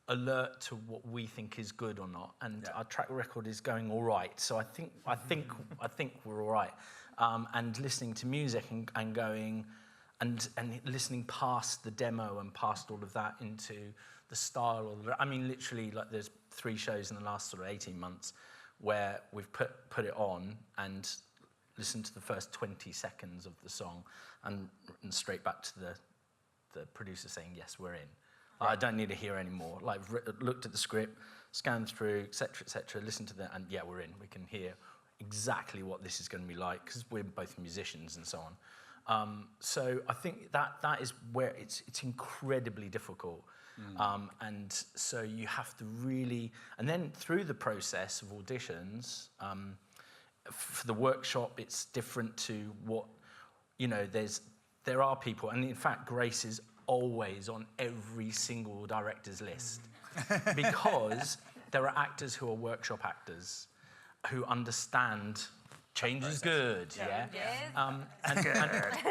alert to what we think is good or not, and our track record is going all right. So I think we're all right. And listening to music and going. And listening past the demo and past all of that into the style. I mean, literally, like there's 3 shows in the last sort of 18 months where we've put it on and listened to the first 20 seconds of the song and straight back to the the producer saying, yes, we're in. I don't need to hear any more. Like, looked at the script, scanned through, et cetera, listened to that, and yeah, we're in. We can hear exactly what this is going to be like, because we're both musicians and so on. So I think that is where it's incredibly difficult. And so you have to really, and then through the process of auditions, for the workshop, it's different to what, you know, there are people, and in fact, Grace is always on every single director's list, because there are actors who are workshop actors who understand change is good, yeah? And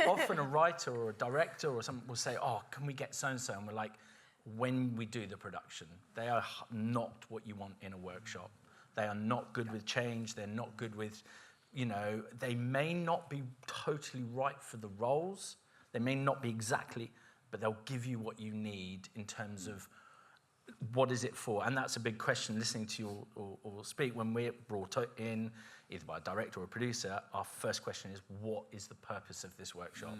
often a writer or a director or someone will say, oh, can we get so-and-so? And we're like, when we do the production, they are not what you want in a workshop. They are not good with change. They're not good with, you know, they may not be totally right for the roles. They may not be exactly, but they'll give you what you need in terms of what is it for? And that's a big question, listening to you all speak. When we're brought in, either by a director or a producer, our first question is, what is the purpose of this workshop?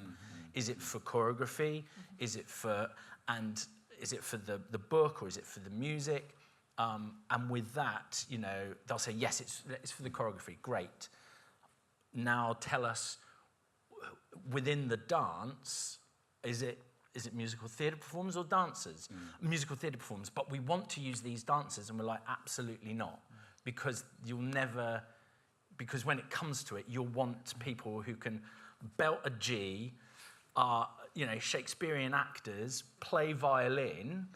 Is it for choreography? Is it for the book, or is it for the music? And with that, you know, they'll say, yes, it's for the choreography. Great. Now tell us, within the dance, is it musical theatre performers or dancers? Musical theatre performers, but we want to use these dancers, and we're like, absolutely not, because because when it comes to it, you'll want people who can belt a G, are, you know, Shakespearean actors, play violin,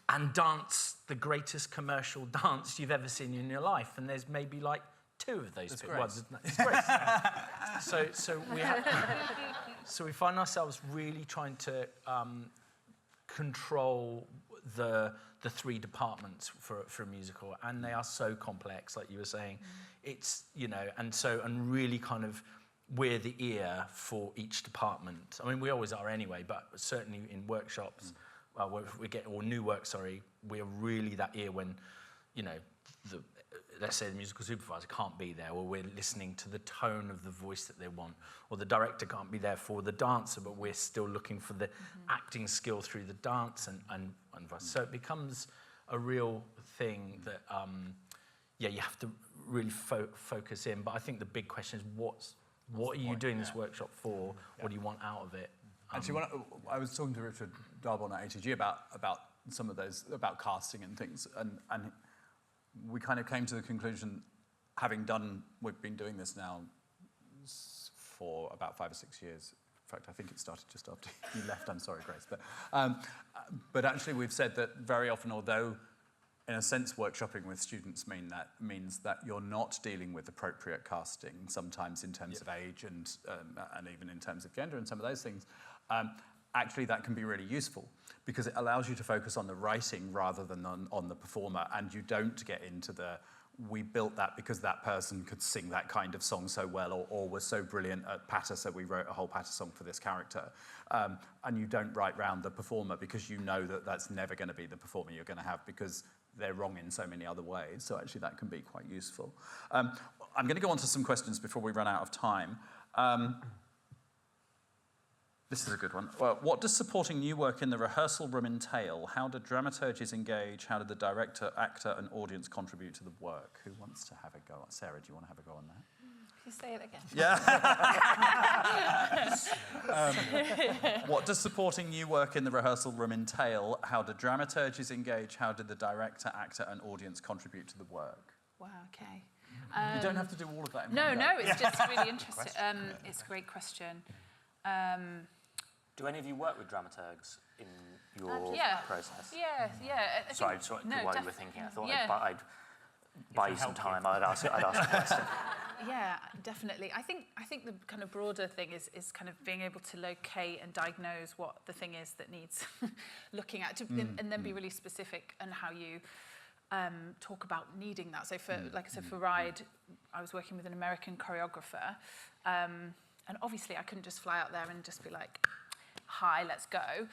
and dance the greatest commercial dance you've ever seen in your life. And there's maybe like 2 of those people. Well, it's great. So we find ourselves really trying to control the 3 departments for a musical, and they are so complex, like you were saying. It's, you know, and really kind of, we're the ear for each department. I mean, we always are anyway, but certainly in workshops, or new work, we're really that ear when, you know, let's say the musical supervisor can't be there, or we're listening to the tone of the voice that they want, or the director can't be there for the dancer, but we're still looking for the acting skill through the dance, and so it becomes a real thing that, you have to really focus in. But I think the big question is, what are you doing this workshop for? What do you want out of it? Actually, I was talking to Richard Darbon at ATG about some of those, about casting and things, and we kind of came to the conclusion, we've been doing this now for about 5 or 6 years. In fact, I think it started just after you left. I'm sorry, Grace. But actually, we've said that very often, although in a sense workshopping with students means that you're not dealing with appropriate casting, sometimes in terms of age and even in terms of gender and some of those things, actually that can be really useful, because it allows you to focus on the writing rather than on the performer, and you don't get into we built that because that person could sing that kind of song so well, or was so brilliant at patter, so we wrote a whole patter song for this character. And you don't write round the performer, because you know that that's never going to be the performer you're going to have, because they're wrong in so many other ways. So actually that can be quite useful. I'm going to go on to some questions before we run out of time. This is a good one. Well, what does supporting new work in the rehearsal room entail? How do dramaturges engage? How did the director, actor, and audience contribute to the work? Who wants to have a go? Sarah, do you want to have a go on that? Can you say it again? Yeah. What does supporting new work in the rehearsal room entail? How do dramaturges engage? How did the director, actor, and audience contribute to the work? Wow, okay. You don't have to do all of that in No, one go. no, it's just really interesting. It's a great question. Do any of you work with dramaturgs in your process? Yeah. Sorry, while you were thinking, I thought I'd buy you some time. I'd ask a question. Yeah, definitely. I think the kind of broader thing is kind of being able to locate and diagnose what the thing is that needs looking at, and then be really specific on how you talk about needing that. So like I said, for Ride, I was working with an American choreographer, and obviously I couldn't just fly out there and just be like, hi, let's go.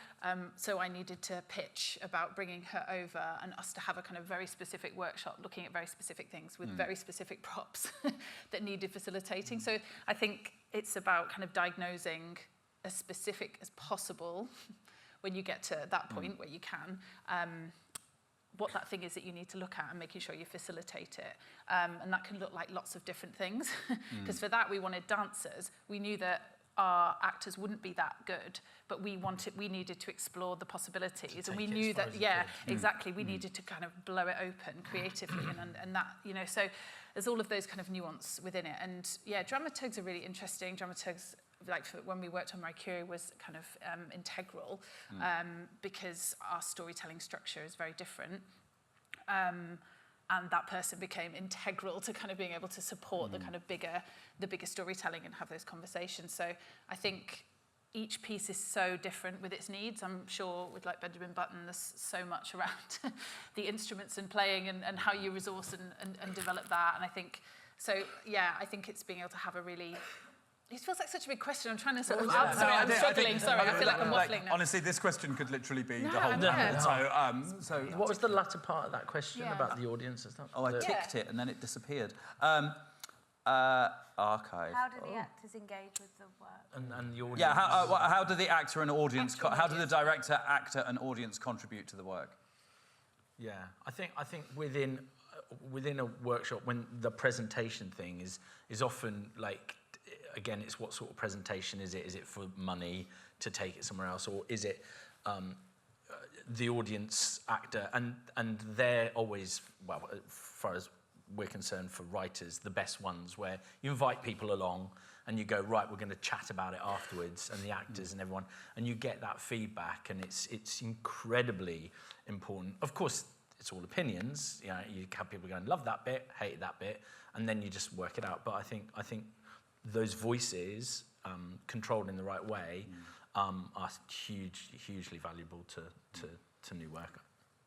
So I needed to pitch about bringing her over and us to have a kind of very specific workshop looking at very specific things with very specific props that needed facilitating. So I think it's about kind of diagnosing as specific as possible when you get to that point where you can, what that thing is that you need to look at and making sure you facilitate it. And that can look like lots of different things. Because for that, we wanted dancers. We knew that our actors wouldn't be that good, but we needed to explore the possibilities. And we knew that, exactly, we needed to kind of blow it open creatively and that, you know, so there's all of those kind of nuance within it. And yeah, dramaturgs are really interesting. Dramaturgs, like when we worked on Marie Curie, was kind of integral because our storytelling structure is very different. And that person became integral to kind of being able to support the kind of bigger storytelling and have those conversations. So I think each piece is so different with its needs. I'm sure with like Benjamin Button, there's so much around the instruments and playing and how you resource and develop that. And I think, so yeah, I think it's being able to have a really, it feels like such a big question. I'm trying to sort of answer it. I'm struggling. Sorry, I feel like I'm waffling now. Honestly, this question could literally be No, the whole yeah. panel. So What was the latter part of that question Yeah. about the audience and stuff? I ticked it and then it disappeared. Archive. How do the actors engage with the work? And the audience. Yeah, how do the actor and audience, how do the director, actor and audience contribute to the work? Yeah, I think within a workshop, when the presentation thing is often like, again, it's what sort of presentation is it? Is it for money to take it somewhere else, or is it the audience, actor, and they're always, well, as far as we're concerned, for writers, the best ones, where you invite people along and you go, right, we're going to chat about it afterwards, and the actors and everyone, and you get that feedback, and it's incredibly important. Of course, it's all opinions. You know, you have people going, love that bit, hate that bit, and then you just work it out. But I think those voices, controlled in the right way, are hugely valuable to new work.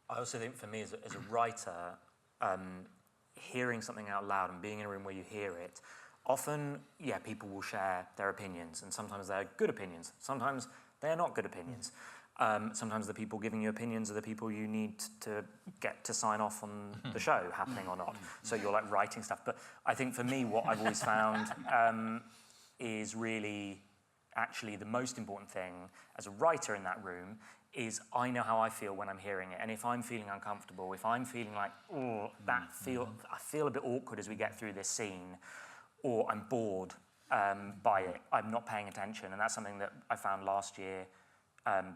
I also think for me as a writer, hearing something out loud and being in a room where you hear it, often, yeah, people will share their opinions, and sometimes they're good opinions, sometimes they're not good opinions. Sometimes the people giving you opinions are the people you need to get to sign off on the show happening or not. So you're like writing stuff. But I think for me, what I've always found is really actually the most important thing as a writer in that room is I know how I feel when I'm hearing it. And if I'm feeling uncomfortable, if I'm feeling like, oh, I feel a bit awkward as we get through this scene, or I'm bored by it, I'm not paying attention. And that's something that I found last year.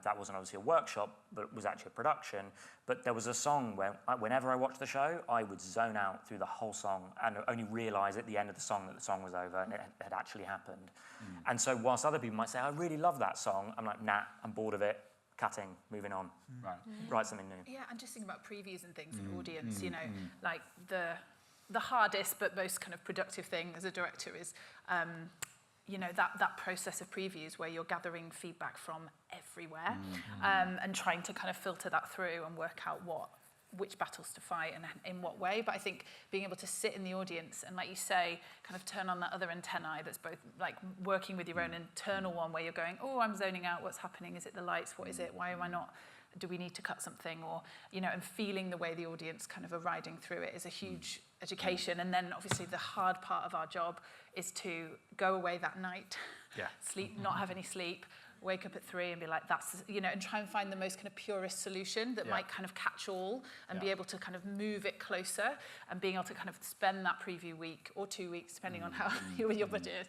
That wasn't obviously a workshop, but it was actually a production. But there was a song where, whenever I watched the show, I would zone out through the whole song and only realise at the end of the song that the song was over and it had actually happened. And so whilst other people might say, I really love that song, I'm like, nah, I'm bored of it, cutting, moving on, write something new. Yeah, and just thinking about previews and things for the audience, you know, like the hardest but most kind of productive thing as a director is, you know, that process of previews where you're gathering feedback from everywhere and trying to kind of filter that through and work out which battles to fight and in what way. But I think being able to sit in the audience and, like you say, kind of turn on that other antennae that's both like working with your own internal one where you're going, oh, I'm zoning out, what's happening? Is it the lights? What is it? Why am I not? Do we need to cut something? Or, you know, and feeling the way the audience kind of are riding through it is a huge education. And then obviously the hard part of our job is to go away that night, sleep, not have any sleep, wake up at 3 and be like, that's, you know, and try and find the most kind of purest solution that might kind of catch all and be able to kind of move it closer and being able to kind of spend that preview week or 2 weeks, depending on how your budget is,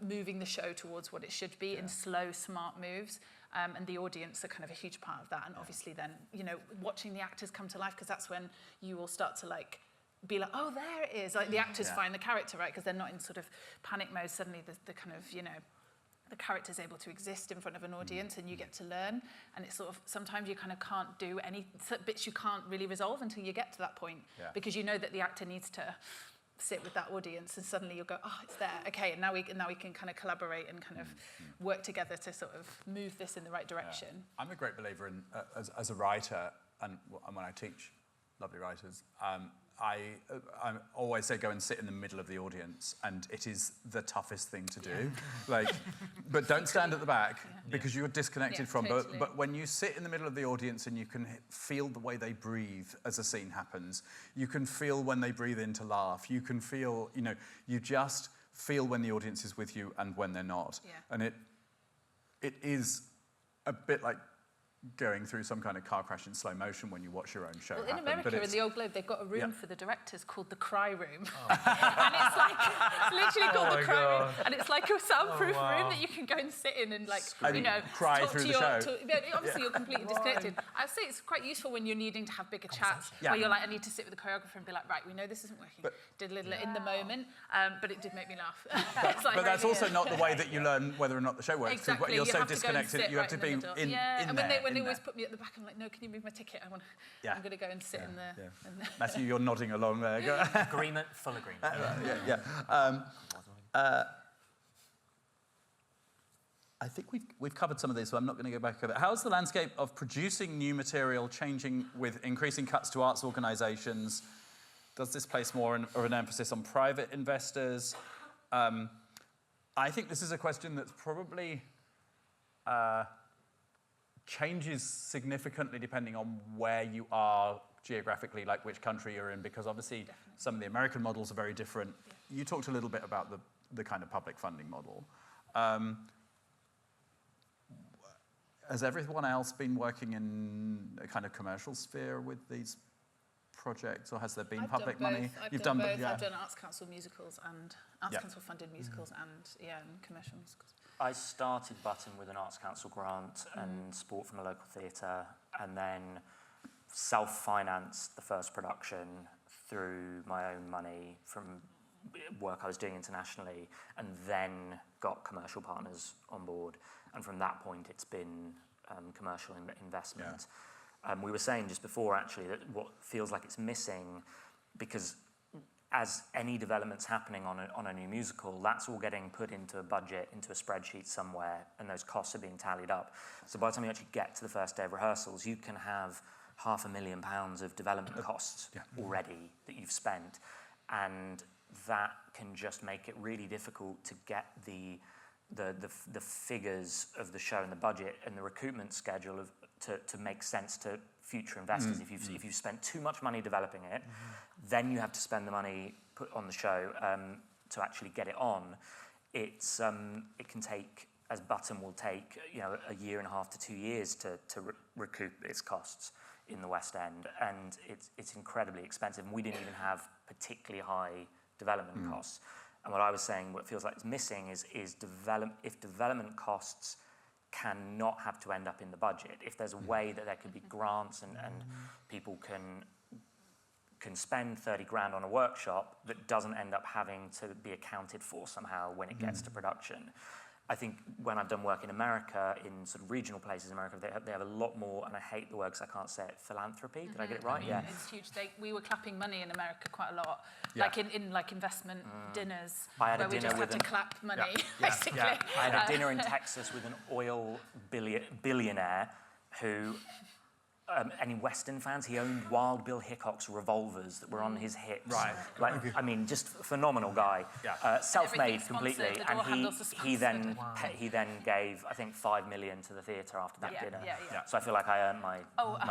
moving the show towards what it should be in slow, smart moves. And the audience are kind of a huge part of that. And obviously then, you know, watching the actors come to life, because that's when you will start to like, be like, oh, there it is. Like the actors find the character, right? Because they're not in sort of panic mode. Suddenly the kind of, you know, the character's able to exist in front of an audience and you get to learn. And it's sort of, sometimes you kind of can't do any bits you can't really resolve until you get to that point. Because you know that the actor needs to sit with that audience and suddenly you'll go, oh, it's there. Okay, and now we can kind of collaborate and kind of work together to sort of move this in the right direction. I'm a great believer in, as a writer, and when I teach lovely writers, I always say go and sit in the middle of the audience, and it is the toughest thing to do. Like, but don't stand at the back because you're disconnected from. Totally. But when you sit in the middle of the audience and you can feel the way they breathe as a scene happens, you can feel when they breathe in to laugh. You can feel, you know, you just feel when the audience is with you and when they're not. And it is a bit like going through some kind of car crash in slow motion when you watch your own show Well, in happen. America, in the Old Globe, they've got a room for the directors called the Cry Room. Oh. And it's like, it's literally called the Cry Room. And it's like a soundproof wow. room that you can go and sit in and, like, And you know, cry talk through to the your... show. Obviously, you're completely disconnected. I'd say it's quite useful when you're needing to have bigger chats, Yeah. where you're like, I need to sit with the choreographer and be like, right, we know this isn't working. Did a little in the moment, but it did make me laugh. It's like, But that's right also here. not the way that you learn whether or not the show works. 'cause Exactly. You're so have to go and disconnected. sit You have right to be in the middle. in Yeah, and there. when they in always there. put me at the back, I'm like, no, can you move my ticket? Yeah. I'm going to go and sit in there. Yeah. Matthew, you're nodding along there. Go. Agreement, full agreement. I think we've covered some of this, so I'm not going to go back over it. How's the landscape of producing new material changing with increasing cuts to arts organisations? Does this place more of an emphasis on private investors? I think this is a question that's probably changes significantly depending on where you are geographically, like which country you're in, because obviously some of the American models are very different. Yeah. You talked a little bit about the kind of public funding model. Has everyone else been working in a kind of commercial sphere with these projects, or has there been public money? I've done both. Yeah. I've done Arts Council musicals and Arts Council funded musicals and commercial musicals. I started Button with an Arts Council grant and support from a local theatre, and then self-financed the first production through my own money from work I was doing internationally, and then got commercial partners on board. And from that point, it's been commercial investment. Yeah. We were saying just before, actually, that what feels like it's missing, because as any development's happening on a new musical, that's all getting put into a budget, into a spreadsheet somewhere, and those costs are being tallied up. So by the time you actually get to the first day of rehearsals, you can have £500,000 of development costs already that you've spent, and that can just make it really difficult to get the figures of the show and the budget and the recoupment schedule to make sense to future investors. If you've spent too much money developing it, then you have to spend the money put on the show to actually get it on. It can take, as Button will take, a year and a half to 2 years to recoup its costs in the West End, and it's incredibly expensive. And we didn't even have particularly high development costs. And what I was saying, what feels like it's missing is if development costs cannot have to end up in the budget, if there's a way that there could be grants and people can spend 30 grand on a workshop that doesn't end up having to be accounted for somehow when it gets to production. I think when I've done work in America, in sort of regional places in America, they have a lot more, and I hate the word because I can't say it, philanthropy. Did I get it right? Yeah. It's huge. We were clapping money in America quite a lot, like in like investment dinners, where we just had to clap money, basically. Yeah. I had a dinner in Texas with an oil billionaire who, any Western fans, he owned Wild Bill Hickok's revolvers that were on his hips. Right. Like, I mean, just a phenomenal guy. Yeah. Self-made completely. And he then gave, I think, $5 million to the theatre after that dinner. Yeah. So I feel like I earned my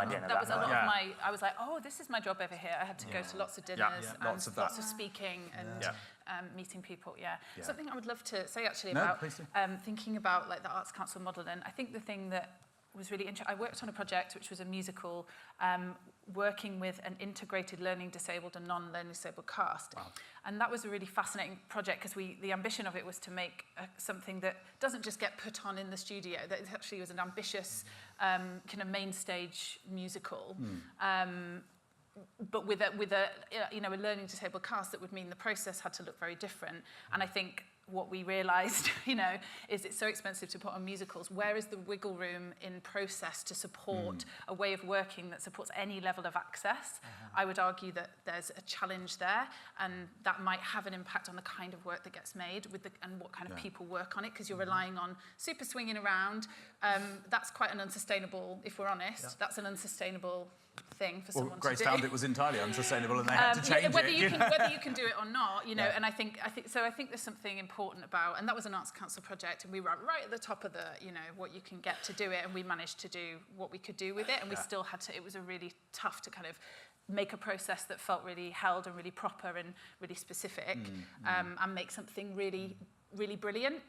dinner. That was a lot of my, I was like, oh, this is my job over here. I had to go to lots of dinners and lots of speaking and meeting people. Something I would love to say actually about thinking about like the Arts Council model, and I think the thing that was really interesting. I worked on a project which was a musical working with an integrated learning disabled and non-learning disabled cast. Wow. And that was a really fascinating project because the ambition of it was to make something that doesn't just get put on in the studio, that it actually was an ambitious kind of main stage musical. But with a learning disabled cast, that would mean the process had to look very different. And I think what we realised, is it's so expensive to put on musicals. Where is the wiggle room in process to support a way of working that supports any level of access? I would argue that there's a challenge there, and that might have an impact on the kind of work that gets made and what kind of people work on it, because you're relying on super swinging around. That's quite an unsustainable, if we're honest, that's an unsustainable thing for someone to do. Grace found it was entirely unsustainable, and they had to change whether it. Whether you can do it or not, and I think there's something important about, and that was an Arts Council project, and we were right at the top of the, what you can get to do it, and we managed to do what we could do with it, and we still had to. It was a really tough to kind of make a process that felt really held and really proper and really specific, and make something really, really brilliant.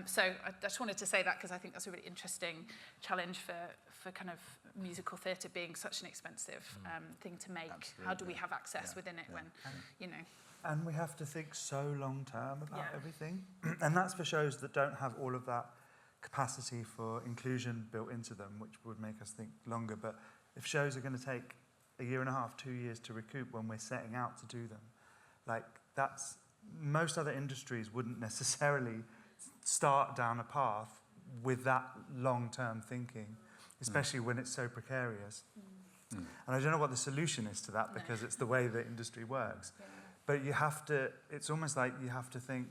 So I just wanted to say that because I think that's a really interesting challenge for kind of musical theatre being such an expensive thing to make. Absolutely. How do we have access within it when, you know... And we have to think so long term about everything. And that's for shows that don't have all of that capacity for inclusion built into them, which would make us think longer. But if shows are going to take a year and a half, 2 years to recoup when we're setting out to do them, like that's... Most other industries wouldn't necessarily start down a path with that long-term thinking, especially when it's so precarious. And I don't know what the solution is to that because it's the way the industry works. Yeah. But you have to, it's almost like you have to think,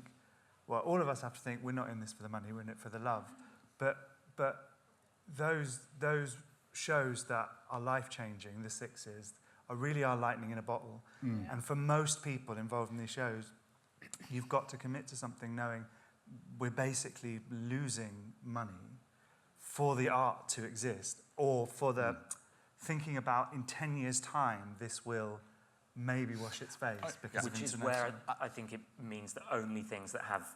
well, all of us have to think we're not in this for the money, we're in it for the love. But those shows that are life-changing, the sixes, really are lightning in a bottle. And for most people involved in these shows, you've got to commit to something knowing we're basically losing money for the art to exist, or for the thinking about in 10 years' time this will maybe wash its face because of which is international. where I think it means that only things that have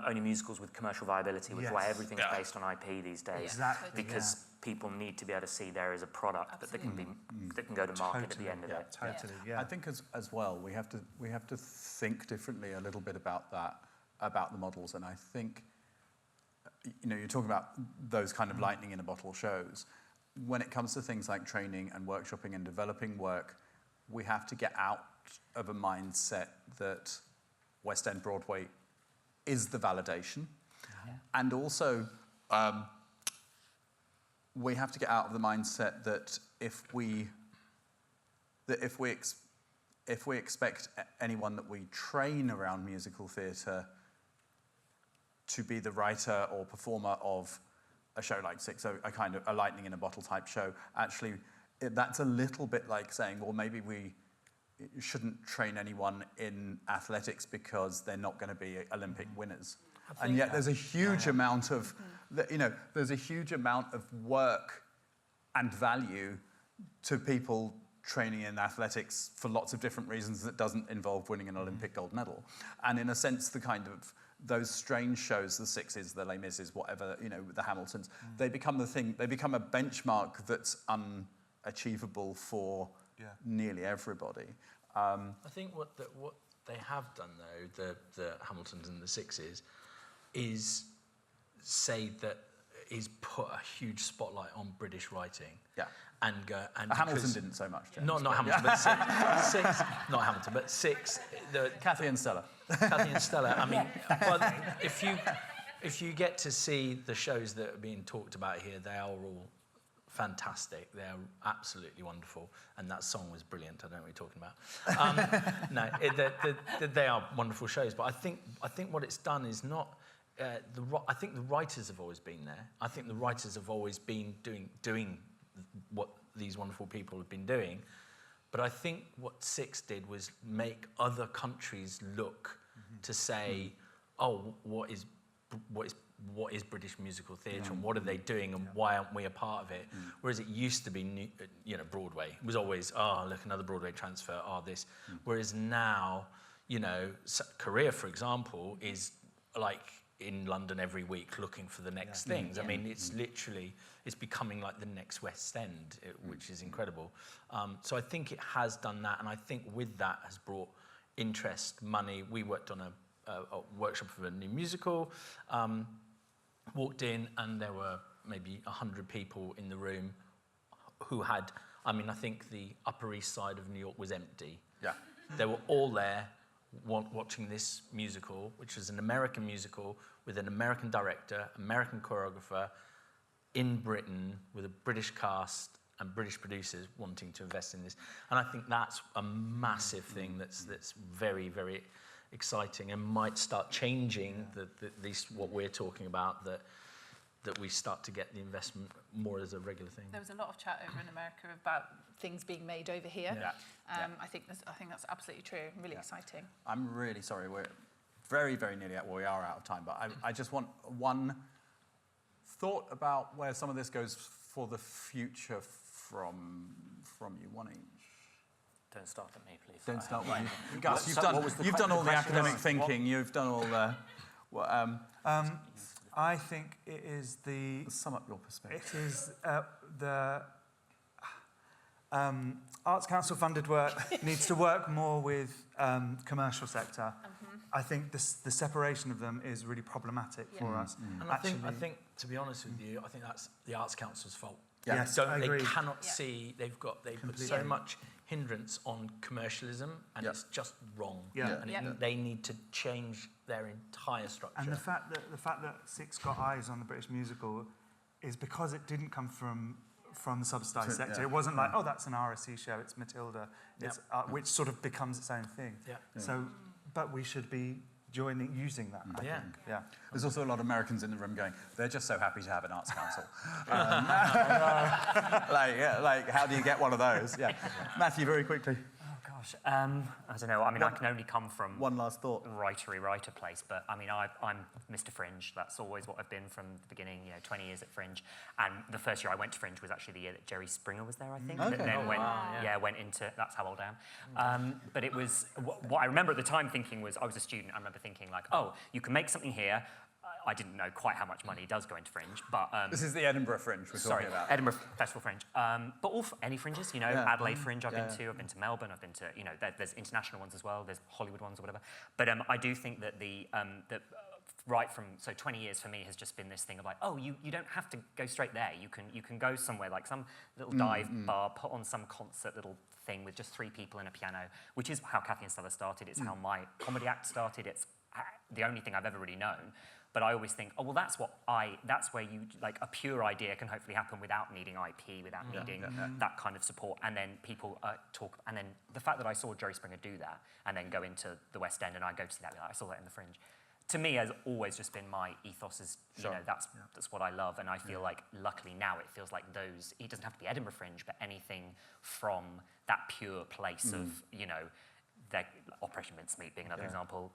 only musicals with commercial viability, which is why everything's based on IP these days. Exactly, because people need to be able to see there is a product that can be that can go to market at the end of it. Totally, I think as well we have to think differently a little bit about that, about the models. And I think, you know, you're talking about those kind of lightning in a bottle shows. When it comes to things like training and workshopping and developing work, we have to get out of a mindset that West End Broadway is the validation. And also, we have to get out of the mindset that if we expect anyone that we train around musical theatre to be the writer or performer of a show like Six, so a kind of a lightning in a bottle type show, actually that's a little bit like saying, well, maybe we shouldn't train anyone in athletics because they're not going to be Olympic winners. And yet there's a huge amount of, you know, there's a huge amount of work and value to people training in athletics for lots of different reasons that doesn't involve winning an Olympic gold medal. And in a sense, the kind of those strange shows, the Sixes, the Les Mises, whatever, you know, the Hamiltons, they become the thing, they become a benchmark that's unachievable for nearly everybody. I think what they have done, though, the Hamiltons and the Sixes, is put a huge spotlight on British writing. Yeah. And go and Hamilton didn't so much. James, not Hamilton, but Six. Not Hamilton, but Six. Kathy and Stella. Kathy and Stella. I mean, well, if you get to see the shows that are being talked about here, they are all fantastic. They're absolutely wonderful, and that song was brilliant. I don't know what you're talking about. No, they are wonderful shows. But I think what it's done is not. I think the writers have always been there. I think the writers have always been doing what these wonderful people have been doing. But I think what Six did was make other countries look to say, oh, what is British musical theatre and what are they doing and why aren't we a part of it? Whereas it used to be, Broadway. It was always, oh, look, another Broadway transfer, this. Whereas now, Korea, for example, is like in London every week looking for the next things. I mean, it's literally, it's becoming like the next West End, which is incredible. So I think it has done that, and I think with that has brought interest, money. We worked on a workshop for a new musical, walked in, and there were maybe 100 people in the room who had, I think the Upper East Side of New York was empty. Yeah. They were all there watching this musical, which was an American musical with an American director, American choreographer, in Britain, with a British cast and British producers wanting to invest in this. And I think that's a massive thing that's very, very exciting and might start changing what we're talking about, that we start to get the investment more as a regular thing. There was a lot of chat over in America about things being made over here. I think that's absolutely true. Really exciting. I'm really sorry. We're very, very nearly we are out of time. But I just want one thought about where some of this goes for the future from you. One each. Don't start at me, please. Don't start with you. Gus, you've done all the academic thinking. You've done all the... I think it is the... Sum up your perspective. It is the Arts Council funded work needs to work more with commercial sector. I think the separation of them is really problematic for us. And I think, to be honest with you, I think that's the Arts Council's fault. Yeah. Yes, They I agree. cannot see, they put so much hindrance on commercialism, and it's just wrong. Yeah. And they need to change their entire structure. And the fact that Six got eyes on the British musical is because it didn't come from the subsidised sector. Yeah. It wasn't like, oh, that's an RSC show, it's Matilda, it's, which sort of becomes its own thing. Yeah. So, but we should be using that, I think. Yeah. There's also a lot of Americans in the room going, they're just so happy to have an arts council. Like, how do you get one of those? Yeah. Matthew, very quickly. Oh, gosh. I don't know. I mean, I can only come from... One last thought. Writer place, but I mean, I'm Mr. Fringe. That's always what I've been from the beginning, 20 years at Fringe. And the first year I went to Fringe was actually the year that Jerry Springer was there, I think. Okay. And then went into... That's how old I am. But it was... What I remember at the time thinking was, I was a student, I remember thinking like, oh, you can make something here. I didn't know quite how much money does go into Fringe, but... This is the Edinburgh Fringe we're talking about. Edinburgh Festival Fringe. But all any fringes, Adelaide Fringe I've been to Melbourne, I've been to, there's international ones as well, there's Hollywood ones or whatever. But I do think that right from, 20 years for me has just been this thing of like, oh, you don't have to go straight there. You can go somewhere like some little dive bar, put on some concert little thing with just 3 people and a piano, which is how Kathy and Stella started. It's how my comedy act started. It's the only thing I've ever really known. But I always think, oh, well, that's where you, like, a pure idea can hopefully happen without needing IP, without needing that kind of support. And then people talk, and then the fact that I saw Jerry Springer do that and then go into the West End and I go to see that, I saw that in the Fringe. To me, has always just been my ethos is, that's what I love. And I feel like, luckily now, it feels like it doesn't have to be Edinburgh Fringe, but anything from that pure place of, Operation Mincemeat being another example.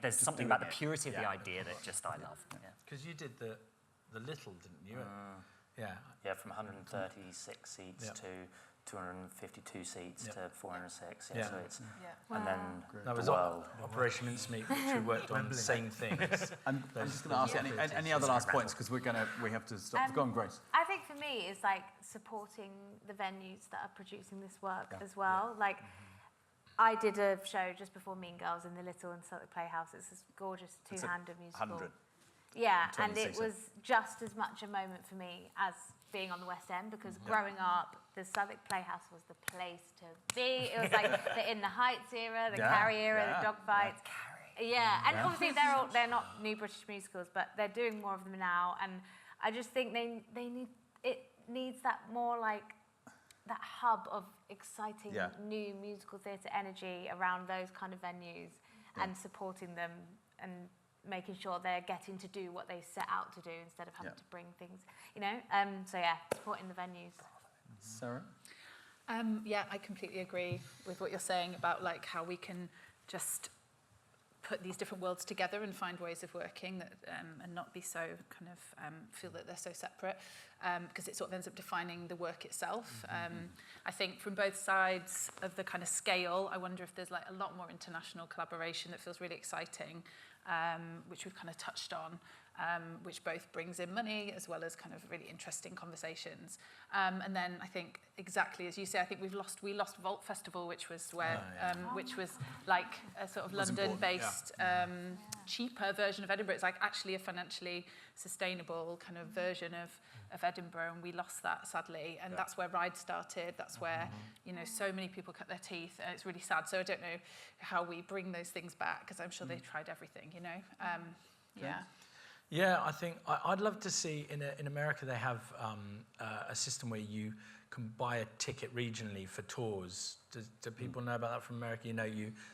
There's something about the purity of the idea that just I love. Because you did the Little, didn't you? Yeah, from 136 seats to 252 seats to 406. So it's and then that was the world. Operation Mincemeat, which we worked on the same things. I'm just going to ask any other last points because we have to stop. Go on, Grace. I think for me it's like supporting the venues that are producing this work as well. Like. I did a show just before Mean Girls in the Little and Southwark Playhouse. It's this gorgeous two-hander musical. 100. Yeah, and it was just as much a moment for me as being on the West End because growing up, the Southwark Playhouse was the place to be. It was like the In the Heights era, the Carrie era, the Dogfights. Yeah, and obviously they're not new British musicals, but they're doing more of them now. And I just think it needs that more like that hub of exciting new musical theatre energy around those kind of venues and supporting them and making sure they're getting to do what they set out to do instead of having to bring things, supporting the venues. Sarah? I completely agree with what you're saying about like how we can just put these different worlds together and find ways of working that and not be so kind of feel that they're so separate because it sort of ends up defining the work itself. I think from both sides of the kind of scale, I wonder if there's like a lot more international collaboration that feels really exciting, which we've kind of touched on, which both brings in money as well as kind of really interesting conversations. And then I think exactly as you say, I think we lost Vault Festival, which was where, which was like a sort of London-based, cheaper version of Edinburgh. It's like actually a financially sustainable kind of version of Edinburgh, and we lost that sadly. And that's where Ride started. That's where so many people cut their teeth, and it's really sad. So I don't know how we bring those things back because I'm sure they tried everything. Yeah, I think I'd love to see in America they have a system where you can buy a ticket regionally for tours. Do people know about that from America?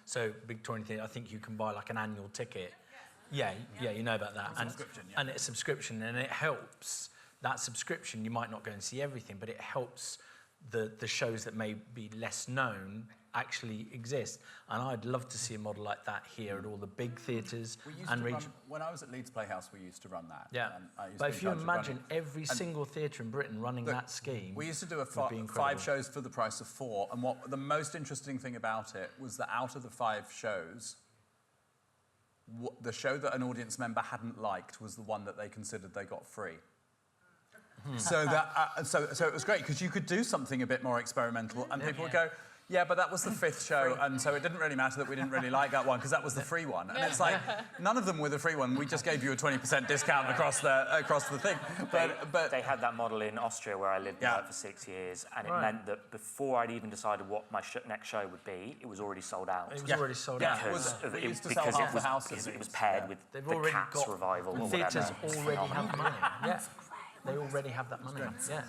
So big touring thing. I think you can buy like an annual ticket. Yeah, you know about that. And it's a subscription, and it helps. That subscription, you might not go and see everything, but it helps the shows that may be less known actually exist. And I'd love to see a model like that here at all the big theatres and when I was at Leeds Playhouse, we used to run that. Yeah, but if you imagine every single theatre in Britain running that scheme, we used to do 5 shows for the price of 4. And what the most interesting thing about it was that out of the 5 shows, the show that an audience member hadn't liked was the one that they considered they got free. So that so it was great because you could do something a bit more experimental, and people would go, yeah, but that was the 5th show, and so it didn't really matter that we didn't really like that one because that was the free one. And it's like, none of them were the free one. We just gave you a 20% discount across the thing. But they had that model in Austria where I lived there for 6 years, and it meant that before I'd even decided what my next show would be, it was already sold out. It was already sold out. Because it was paired with the Cats revival or whatever. Theatres already have money. Yeah, they already have that money. Yeah.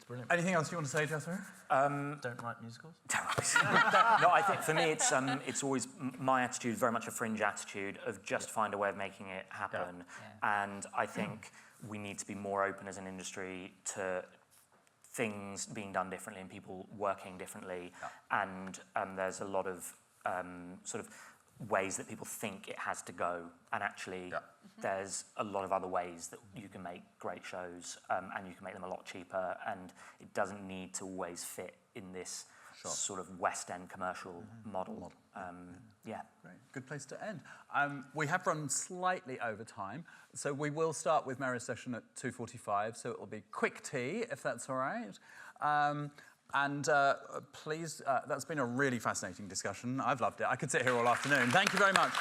Brilliant. Anything else you want to say, Jethro? Don't write musicals? No, I think for me it's always, my attitude is very much a fringe attitude of just find a way of making it happen. And I think we need to be more open as an industry to things being done differently and people working differently. And there's a lot of sort of ways that people think it has to go, and actually there's a lot of other ways that you can make great shows, and you can make them a lot cheaper, and it doesn't need to always fit in this sort of West End commercial model. Yeah. Great. Good place to end. We have run slightly over time, so we will start with Mary's session at 2:45, so it will be quick tea, if that's all right. And please, that's been a really fascinating discussion. I've loved it. I could sit here all afternoon. Thank you very much.